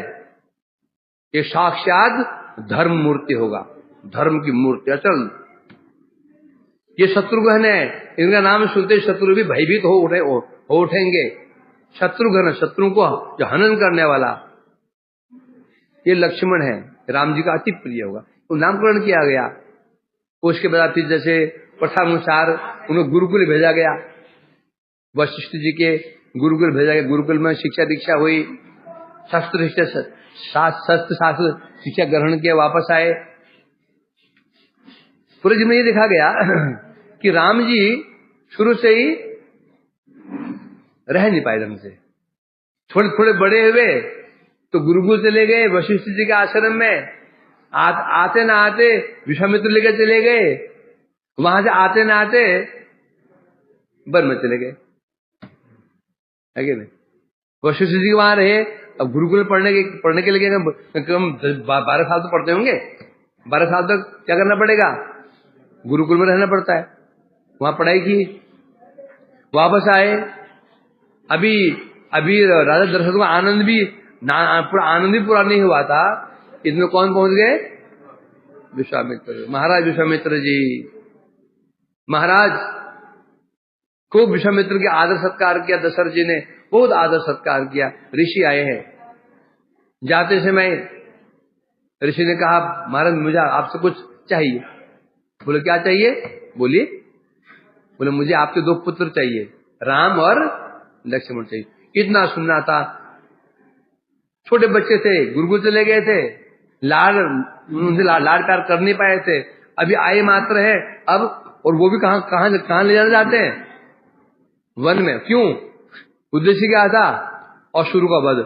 ये साक्षात धर्म मूर्ति होगा, धर्म की मूर्ति अचल। ये शत्रुघ्न है, इनका नाम सुनते शत्रु भी भयभीत हो उठेंगे। शत्रुघ्न, शत्रु को जो हनन करने वाला, ये लक्ष्मण है, राम जी का अति प्रिय होगा, तो नामकरण किया गया। उसके बाद फिर जैसे प्रथानुसार उन्हें गुरुकुल भेजा गया, वशिष्ठ जी के गुरुकुल भेजा गया। गुरुकुल में शिक्षा दीक्षा हुई, शास्त्र शिक्षा ग्रहण किया, वापस आए। पूरे जीवन में ये देखा गया कि राम जी शुरू से ही रह नहीं पाए ढंग से, थोड़े थोड़े बड़े हुए तो गुरुकुल चले गए वशिष्ठ जी के आश्रम में। आते ना आते विश्वामित्र लेकर चले गए, वहां से आते ना आते वन में चले गए, है कि नहीं? वशिष्ठ जी वहां रहे। अब गुरुकुल पढ़ने के लिए कम 12 साल तो पढ़ते होंगे। 12 साल तक क्या करना पड़ेगा? गुरुकुल में रहना पड़ता है। वहां पढ़ाई की, वापस आए। अभी राजा दशरथ को आनंद भी पूरा नहीं हुआ था, इसमें कौन पहुंच गए? विश्वामित्र महाराज। विश्वामित्र जी महाराज खूब विश्वामित्र के आदर सत्कार किया। दशरथ जी ने बहुत आदर सत्कार किया। ऋषि आए हैं। जाते समय ऋषि ने कहा, महाराज मुझे आपसे कुछ चाहिए। बोले क्या चाहिए? बोलिए। बोले मुझे आपके 2 पुत्र चाहिए, राम और लक्ष्मण चाहिए। कितना सुनना था। छोटे बच्चे थे, गुरुकुल चले गए थे, उनसे लाड प्यार कर नहीं पाए थे। अभी आए मात्र है अब, और वो भी कहां ले जाना चाहते हैं? वन में। क्यों? उद्देश्य क्या था? असुर का वध।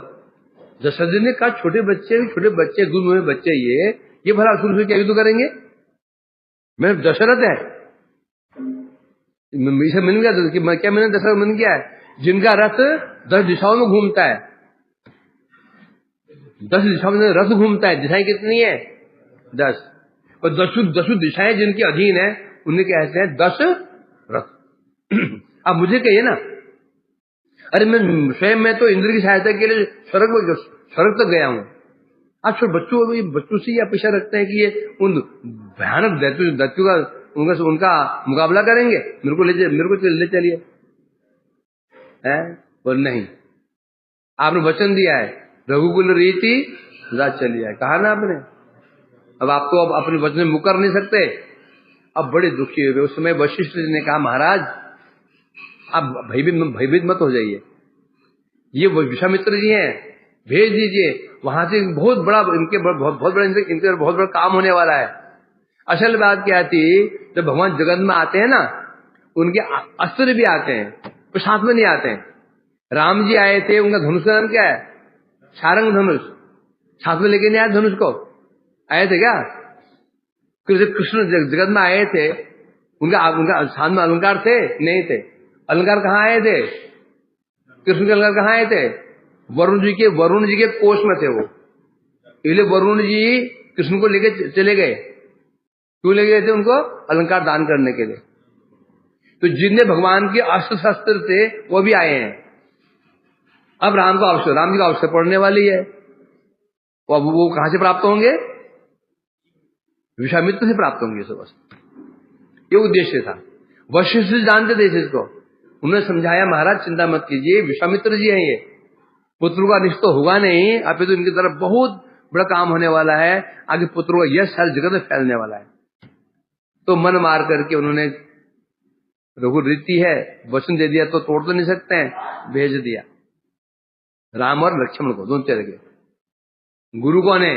दशरथ जी ने कहा छोटे बच्चे दूध में बच्चे, ये भला असुर से क्या युद्ध करेंगे? मैं दशरथ है, इसे मिल गया कि क्या मैंने दशरथ मिल गया है जिनका रथ 10 दिशाओं में घूमता है। 10 दिशाओं में रथ घूमता है। दिशाएं कितनी है? 10। और 10 दिशाएं जिनके अधीन है उन्हें कहते हैं 10 रथ। अब मुझे कहिए ना, अरे मैं तो इंद्र की सहायता के लिए स्वर्ग तक गया हूं। आज बच्चों से ये अपेक्षा रखते हैं कि ये उन भयानक दैत्यों का उनका मुकाबला करेंगे। मेरे को ले चलिए, है? और नहीं, आपने वचन दिया है, रघुकुल रीति राज चलिए, कहा ना आपने। अब आप तो अब अपने वचन में मुकर नहीं सकते। अब बड़े दुखी हुए। उस समय वशिष्ठ जी ने कहा, महाराज आप भयभीत मत हो जाइए, ये विश्वामित्र जी हैं, भेज दीजिए। वहां से बहुत बड़ा काम होने वाला है। असल बात क्या थी, जब भगवान जगत में आते हैं ना, उनके अस्त्र भी आते हैं, तो साथ में नहीं आते हैं। राम जी आए थे, उनका धनुष का नाम क्या है? सारंग धनुष। साथ में लेके नहीं आए धनुष को? आए थे क्या? कृष्ण जगत में आए थे, उनका साथ में अलंकार थे? नहीं थे। अलंकार कहाँ आए थे? कृष्ण के अलंकार कहाँ आए थे? वरुण जी के कोष में थे वो। इसलिए वरुण जी कृष्ण को लेके चले गए। क्यों ले गए थे? उनको अलंकार दान करने के लिए। तो जितने भगवान के अस्त्र शस्त्र थे वो भी आए हैं। अब राम जी का आवश्यक पड़ने वाली है। अब वो कहां से प्राप्त होंगे? विश्वामित्र से प्राप्त होंगे सब अस्त्र। ये उद्देश्य था। वशिष्ठ जी जानते थे इसको। उन्होंने समझाया, महाराज चिंता मत कीजिए, विश्वामित्र जी हैं ये, पुत्र का अनिष्ट तो होगा नहीं, अभी तो इनकी तरफ बहुत बड़ा काम होने वाला है। आगे पुत्रों का यश सारी जगत में फैलने वाला है। तो मन मार करके उन्होंने, रघु रीति है, वचन दे दिया तो तोड़ तो नहीं सकते हैं, भेज दिया। राम और लक्ष्मण को दोनों चले गए। गुरु कौन है?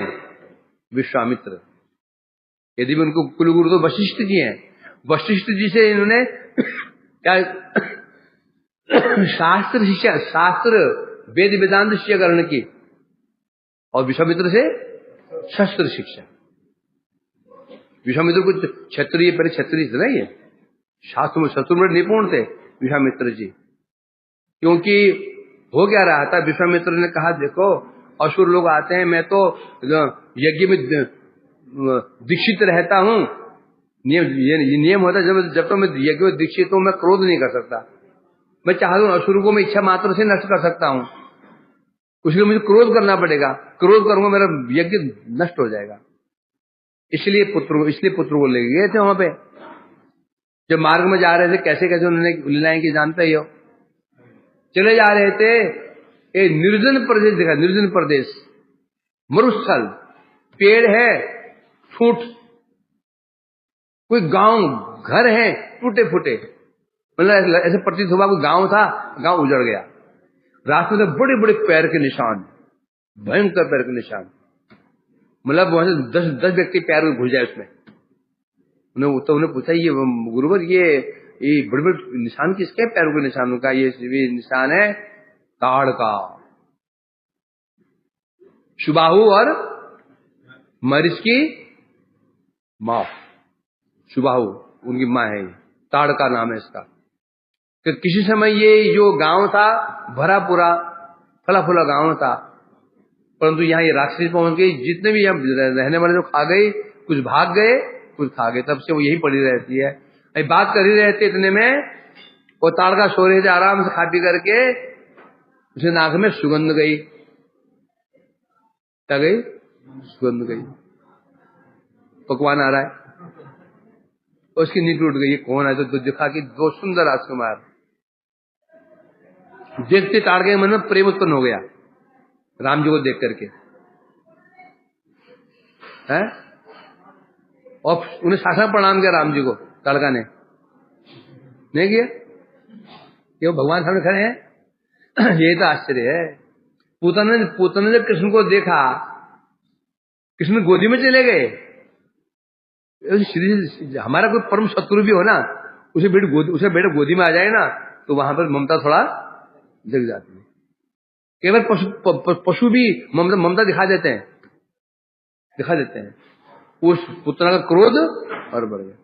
विश्वामित्र। यदि भी उनको कुलगुरु तो वशिष्ठ जी हैं। वशिष्ठ जी से इन्होंने क्या शास्त्र वेद वेदांत शिक्षा ग्रहण की, और विश्वामित्र से शस्त्र शिक्षा। विश्वामित्र को क्षत्रिय थे ना, ये शस्त्र में निपुण थे विश्वामित्र जी। क्योंकि हो क्या रहा था, विश्वामित्र ने कहा, देखो असुर लोग आते हैं, मैं तो यज्ञ में दीक्षित रहता हूं। नियम होता है, जब तो मैं यज्ञ में दीक्षित हूं, मैं क्रोध नहीं कर सकता। मैं चाहता हूं असुर को मैं इच्छा मात्र से नष्ट कर सकता हूं, उसके लिए मुझे क्रोध करना पड़ेगा। क्रोध करूंगा मेरा यज्ञ नष्ट हो जाएगा। इसलिए पुत्र को ले गए थे वहां पे। जब मार्ग में जा रहे थे, कैसे कैसे उन्होंने लीलाएं की जानते ही हो। चले जा रहे थे, एक निर्जन प्रदेश देखा, निर्जन प्रदेश, मरुस्थल, पेड़ है फूट, कोई गांव घर है टूटे फूटे, मतलब ऐसे प्रतीत हुआ कोई गांव था, गांव उजड़ गया। रास्ते में बड़े बड़े पैर के निशान, भयंकर पैर के निशान, मतलब वहां से 10 व्यक्ति पैर में घुस जाए उसमें। उन्हें पूछा, ये गुरुवर ये बड़े बड़े निशान किसके? पैरों के निशानों का। ये निशान है ताड़ का। सुबाहु और मरीच की माँ, सुबाहु उनकी माँ है, ताड़का नाम है इसका। कि किसी समय ये जो गांव था भरा पूरा फला फुला गांव था, परंतु यहाँ ये राक्षसी पहुंच गई, जितने भी यहाँ रहने वाले जो खा गए, कुछ भाग गए कुछ खा गए, तब से वो यही पड़ी रहती है। अभी बात कर ही रहते इतने में वो ताड़का सो रहे थे आराम से खा पी करके, उसे नाक में सुगंध गई। क्या गई? सुगंध गई, पकवान आ रहा है, उसकी नींद टूट गई, कौन है? तो दिखा कि दो सुंदर राजकुमार। देखते ताड़के के मन में प्रेम उत्पन्न हो गया राम जी को देख करके, है? और उन्हें साक्षात प्रणाम किया राम जी को, ताड़का ने नहीं किया? ये भगवान सामने खड़े हैं। यही तो आश्चर्य है। पूतन ने जब कृष्ण को देखा, कृष्ण गोदी में चले गए। हमारा कोई परम शत्रु भी हो ना, उसे बेटे गोदी में आ जाए ना, तो वहां पर ममता थोड़ा जग जाती है। केवल पशु भी ममता दिखा देते हैं। उस पुत्र का क्रोध और बढ़ गया।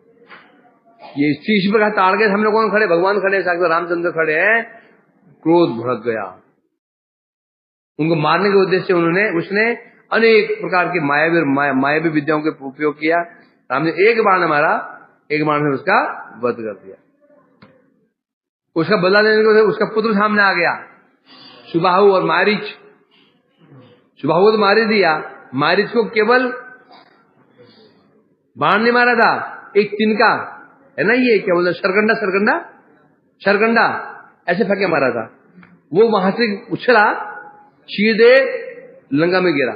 ये इसी प्रकार ताड़के हम लोग कौन खड़े? भगवान खड़े, साक्षात रामचंद्र खड़े हैं। क्रोध भड़क गया, उनको मारने के उद्देश्य से उसने अनेक प्रकार की मायावी विद्याओं के उपयोग किया। राम ने एक बाण मारा, एक बाण से उसका वध कर दिया। उसका बदला लेने को उसका पुत्र सामने आ गया, सुबाहु और मारीच। सुबाहु तो मार दिया, मारीच को केवल बाण नहीं मारा था, एक तिनका है ना, ये क्या बोलते, सरगंडा ऐसे फेंके मारा था। वो वहां से उछला, सीधे लंका में गिरा।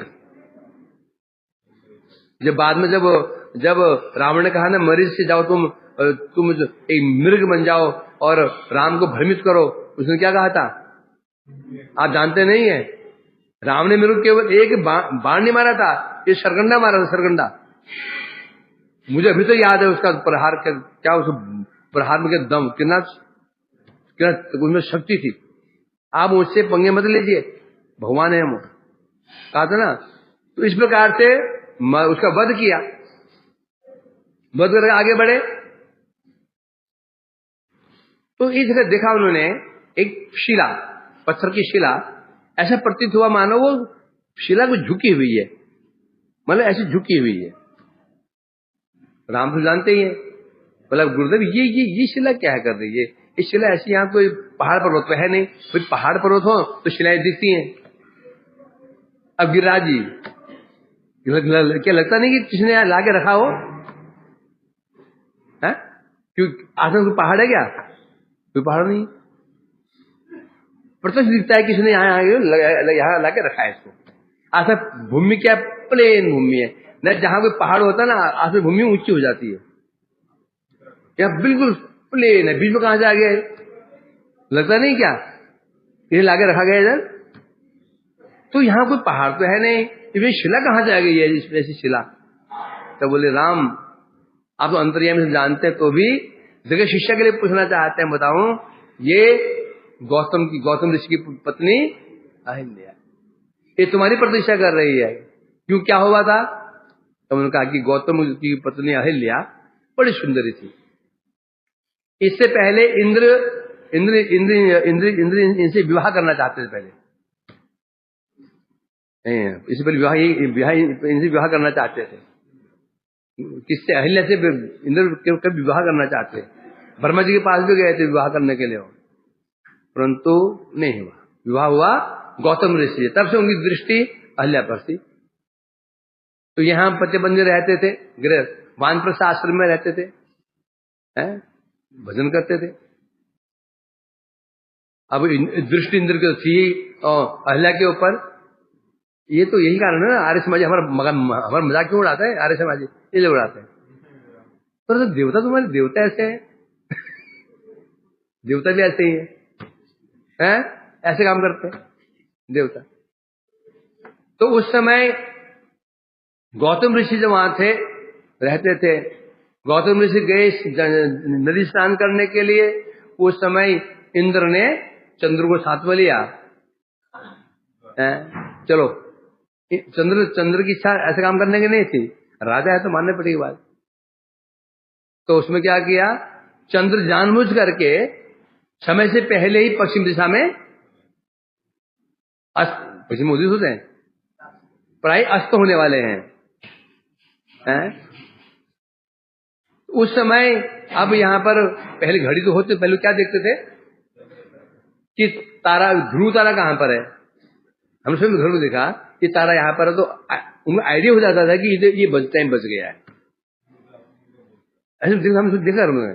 जब बाद में जब रावण ने कहा ना, मरीच से जाओ, तुम एक मृग बन जाओ और राम को भ्रमित करो, उसने क्या कहा था आप जानते नहीं है? राम ने मृग केवल एक बाण नहीं मारा था, ये सरगंडा मारा था, सरगंडा। मुझे अभी तो याद है उसका प्रहार, क्या उस प्रहार में दम कितना उसमें शक्ति थी। आप मुझसे पंगे मत लीजिए, भगवान है हम, कहा था ना। तो इस प्रकार से उसका वध किया, वध करके आगे बढ़े। तो इस जगह देखा उन्होंने एक शिला, पत्थर की शिला, ऐसा प्रतीत हुआ मानो वो शिला को झुकी हुई है, मतलब ऐसी झुकी हुई है। राम तो जानते ही है, बोला गुरुदेव ये शिला क्या है कर रही है? ये शिला ऐसी, यहाँ कोई पहाड़ पर्वत तो है नहीं, कोई पहाड़ पर्वत हो तो शिलाएं दिखती हैं। अब गिरिराज जी क्या लगता नहीं कि किसी ने ला के रखा हो? है क्यों? आसमान कोई पहाड़ है क्या? कोई पहाड़ नहीं, प्रत्यक्ष दिखता है किसी ने यहाँ ला के रखा है इसको। आसमान भूमि क्या, प्लेन भूमि है न, जहां कोई पहाड़ होता है ना, आसमान भूमि ऊंची हो जाती है, यहाँ बिल्कुल प्लेन है, बीच में कहां से आ गया? लगता नहीं क्या ये लाके रखा गया इधर? तो यहाँ कोई पहाड़ तो है नहीं, ये शिला कहां से आ गई है, ऐसी शिला? तो बोले राम आप तो अंतर्यामी से जानते हैं, तो भी जगह शिष्य के लिए पूछना चाहते हैं, बताऊं ये गौतम ऋषि की पत्नी अहिल्या, ये तुम्हारी प्रतिष्ठा कर रही है, क्यों क्या हुआ था? तो उन्होंने कहा कि गौतम की पत्नी अहिल्या बड़ी सुंदरी थी। इससे पहले इंद्र इनसे विवाह करना चाहते थे पहले, इससे पहले इनसे विवाह करना चाहते थे। किससे? अहिल्या से इंद्र कब विवाह करना चाहते? ब्रह्मा जी के पास भी गए थे विवाह करने के लिए, परंतु नहीं हुआ। विवाह हुआ गौतम ऋषि, तब से उनकी दृष्टि अहिल्या पर थी। तो यहाँ पतिबंदी रहते थे, गृह वानप्रस्थ आश्रम में रहते थे, भजन करते थे। अब दृष्टि इंद्र की थी और अहिल्या के ऊपर। ये तो यही कारण है ना, आर्य समाजी हमारा मजाक क्यों उड़ाता है? आर्य समाजी ये लोग उड़ाते हैं, पर तो देवता तुम्हारे देवता ऐसे है देवता भी ऐसे ही है, ऐसे काम करते हैं देवता। तो उस समय गौतम ऋषि जो वहां थे, रहते थे, गौतम ऋषि गए नदी स्नान करने के लिए। उस समय इंद्र ने चंद्र को साथ में लिया, चलो चंद्र की इच्छा ऐसे काम करने की नहीं थी, राजा है तो मानने पड़ेगी बात। तो उसमें क्या किया, चंद्र जानबूझ करके समय से पहले ही पश्चिम दिशा में पश्चिम उदित होते हैं, प्राय अस्त होने वाले हैं? उस समय अब यहां पर पहले घड़ी तो होती, पहले क्या देखते थे कि तारा, ध्रुव तारा कहां पर है। हमने स्वयं घर में देखा कि तारा यहां पर है, तो उनको आइडिया हो जाता था कि ये टाइम बच गया है। ऐसे हमने देखा, उन्होंने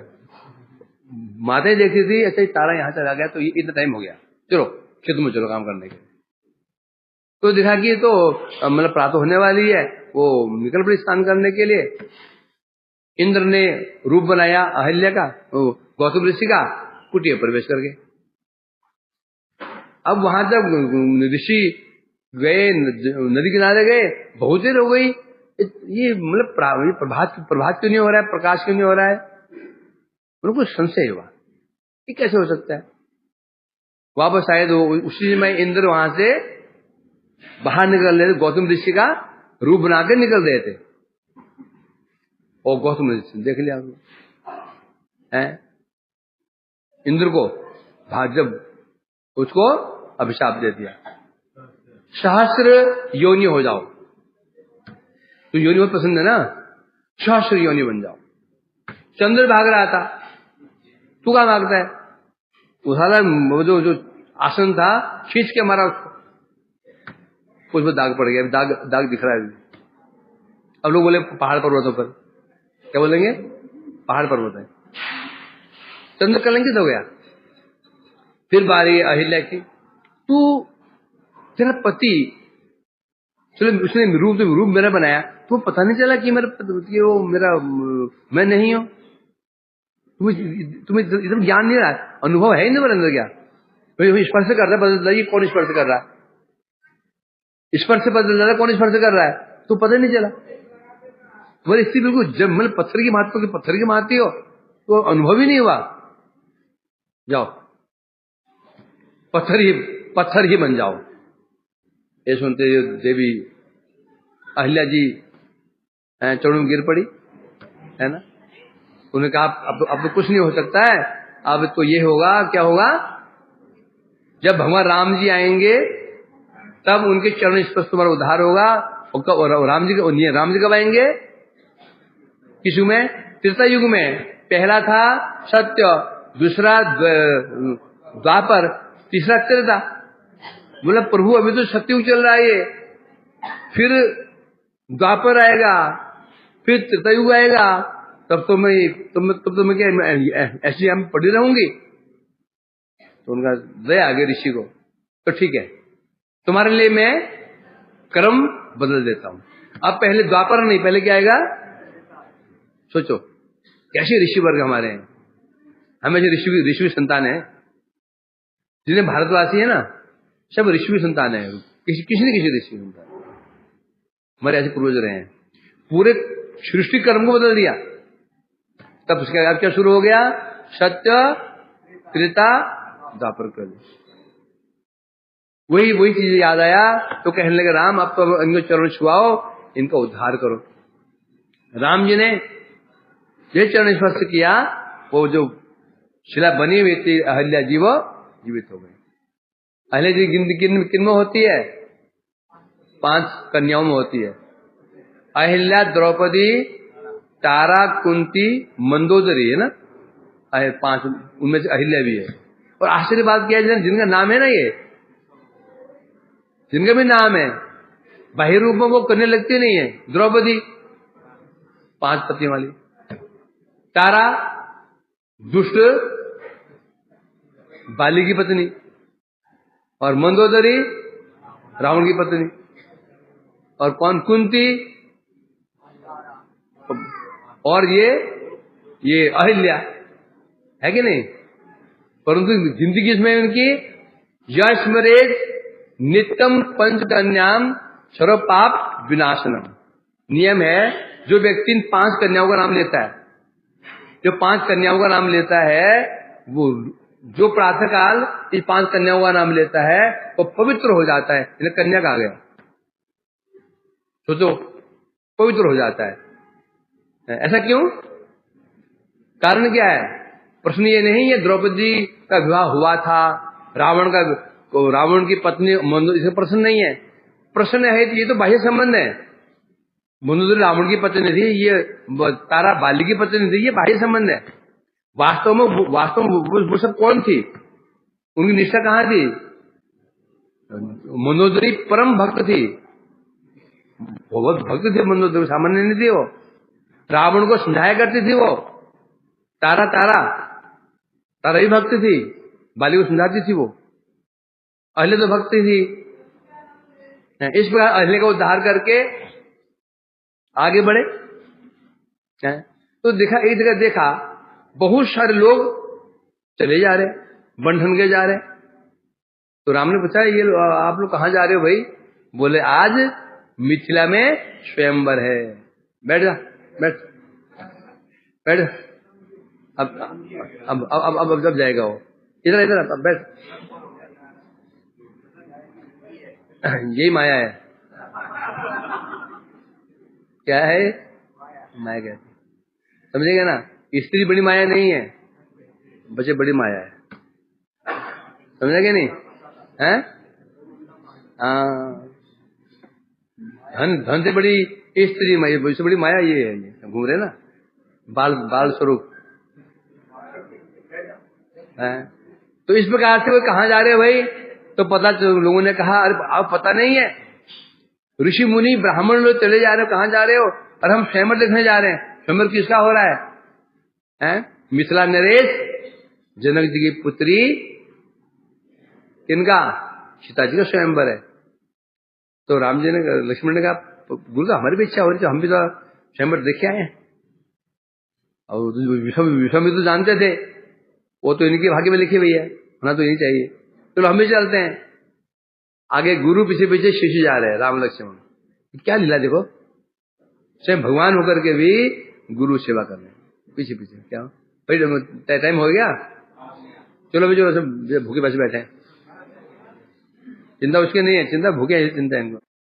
माताएं देखती थी, अच्छा तारा यहां चला गया तो ये इतना टाइम हो गया, चलो खेत में चलो काम करने के। तो देखा कि तो मतलब प्रातः होने वाली है, वो निकल पड़ी स्नान करने के लिए। इंद्र ने रूप बनाया अहिल्या का, गौतम ऋषि का, कुटिया प्रवेश कर गए। अब वहां जब ऋषि गए, नदी किनारे गए, बहुत देर हो गई, ये मतलब प्रभात क्यों नहीं हो रहा है, प्रकाश क्यों नहीं हो रहा है। उनको संशय हुआ ये कैसे हो सकता है। वापस आए तो उसी समय इंद्र वहां से बाहर निकल रहे थे, गौतम ऋषि का रूप बनाकर निकल रहे थे, और गौतम ऋषि देख लिया है इंद्र को, जब उसको अभिशाप दे दिया, सहस्र योनि हो जाओ। तो योनि बहुत पसंद है ना, सहस्र योनि बन जाओ। चंद्र भाग रहा था, तू क्या भागता है, उसाला जो आसन था खींच के मारा उसको, उस पर दाग पड़ गया, दाग दिख रहा है। अब लोग बोले पहाड़ पर्वतों पर, क्या बोलेंगे, पहाड़ पर्वत है। चंद्र कलंकित हो गया। फिर बारी अहिल्या की, तू तेरा पति, चलो उसने रूप मेरा बनाया, तो पता नहीं चला कि मैं नहीं हूं। तुम्हें इधर ज्ञान नहीं रहा, अनुभव है ही नहीं अंदर क्या, स्पर्श कर रहा है, बदल रहा है, कौन स्पर्श कर रहा है, स्पर्श से बदल रहा है, कौन स्पर्श कर रहा है, तो पता नहीं चला। बोले इससे बिल्कुल, जब मतलब पत्थर की मारती हो तो अनुभव ही नहीं हुआ, जाओ पत्थर ही बन जाओ। ये सुनते देवी अहिल्या जी चरणों में गिर पड़ी, है ना। उन्होंने कहा अब तो कुछ नहीं हो सकता है, अब तो ये होगा, क्या होगा, जब भगवान राम जी आएंगे तब उनके चरण स्पर्श तुम्हारा उद्धार होगा। और राम जी कब आएंगे, किस युग में, त्रेता युग में। पहला था सत्य, दूसरा द्वापर, तीसरा त्रेता। बोला प्रभु अभी तो सत्युग चल रहा है ये, फिर द्वापर आएगा, फिर त्रेतायुग आएगा, तब तो मैं क्या ऐसी हम पड़ी रहूंगी। तो उनका दया आ गया ऋषि को, तो ठीक है तुम्हारे लिए मैं क्रम बदल देता हूं। अब पहले द्वापर नहीं, पहले क्या आएगा, सोचो कैसे ऋषि वर्ग हमारे हैं, हमेशा ऋषि संतान है, जिन्हें भारतवासी है ना सब ऋषि संतान है, किसी न किसी ऋषि संतान हमारे ऐसे पूर्वज रहे हैं। पूरे सृष्टि कर्म को बदल दिया। तब उसके बाद क्या शुरू हो गया, सत्य त्रेता द्वापर कल। वही चीज याद आया तो कहने लगे राम अब तो इनको चरण छुआओ, इनका उद्धार करो। राम जी ने ये चरण स्पर्श किया, वो जो शिला बनी हुई थी अहिल्या जी वो जीवित हो गई। अहिल्या जी किन में होती है, 5 कन्याओं में होती है। अहिल्या, द्रौपदी, तारा, कुंती, मंदोदरी, है ना, 5 उनमें से अहिल्या भी है। और आश्चर्य बात क्या है, जिनका नाम है ना, ये जिनका भी नाम है, बाह्य रूप में वो करने लगती नहीं है। द्रौपदी 5 पत्नी वाली, तारा दुष्ट बाली की पत्नी, और मंदोदरी रावण की पत्नी, और कौन, कुंती, और ये अहिल्या, है कि नहीं। परंतु जिंदगी इसमें उनकी यस्मरेज नित्यम पंचकन्याम सर्व पाप विनाशनम नियम है। जो व्यक्ति इन 5 कन्याओं का नाम लेता है, जो 5 कन्याओं का नाम लेता है, वो जो प्रातः काल इस 5 कन्याओं का नाम लेता है वो पवित्र हो जाता है। कन्या का आ गया, सोचो, पवित्र हो जाता है। ऐसा क्यों? कारण क्या है? प्रश्न ये नहीं है द्रौपदी का विवाह हुआ था, रावण की पत्नी मंदोदरी, इसे प्रश्न नहीं है। प्रश्न है ये तो बाह्य संबंध है। मंदोदरी रावण की पत्नी थी, ये तारा बाली की पत्नी थी, ये बाह्य संबंध है। वास्तव में वो सब कौन थी? उनकी निष्ठा कहां थी? मंदोदरी परम भक्त थी, बहुत भक्त थी मंदोदरी, सामान्य नहीं थी वो। रावण को समझाया करती थी वो। तारा ही भक्त थी, बाली को समझाती थी वो। अहल्या तो भक्ति थी। इस प्रकार अहल्या का उद्धार करके आगे बढ़े। तो देखा, एक जगह देखा बहुत सारे लोग चले जा रहे, बंधन के जा रहे। तो राम ने पूछा, ये आप लोग कहां जा रहे हो भाई? बोले आज मिथिला में स्वयंवर है। बैठ जा, बैठ जा। अब जब जाएगा वो, इधर अब बैठ। यही माया है। क्या है? माया कहते, समझेगा ना? स्त्री बड़ी माया नहीं है, बच्चे बड़ी माया है। समझेगा नहीं? हैं? धन से बड़ी स्त्री माया, इससे बड़ी माया ये है। ये घूम रहे ना बाल स्वरूप है। तो इस प्रकार से वो कहां जा रहे हो भाई? तो पता, लोगों ने कहा, अरे आप पता नहीं है, ऋषि मुनि ब्राह्मण लोग चले जा रहे हो, कहां जा रहे हो? और हम स्वयंवर देखने जा रहे हैं। स्वयंवर किसका हो रहा है? मिथिला नरेश जनक जी की पुत्री, किनका? सीता जी का स्वयंवर है। तो राम जी ने, लक्ष्मण ने कहा, गुरु तो हमारी भी इच्छा हो रही थी, हम भी तो स्वयंवर देखे आए हैं। और विश्वामित्र तो जानते थे, वो तो इनके भाग्य में लिखी हुई है, होना तो यही चाहिए। चलो हम भी चलते हैं। आगे गुरु पीछे पीछे शिष्य जा रहे हैं, राम लक्ष्मण। क्या लीला देखो, स्वयं भगवान होकर के भी गुरु सेवा कर रहे हैं पीछे पीछे। क्या भाई टाइम हो गया? चलो भाई, चलो सब भूखे पैसे बैठे हैं। चिंता उसकी नहीं है, चिंता भूखे चिंता है इनको।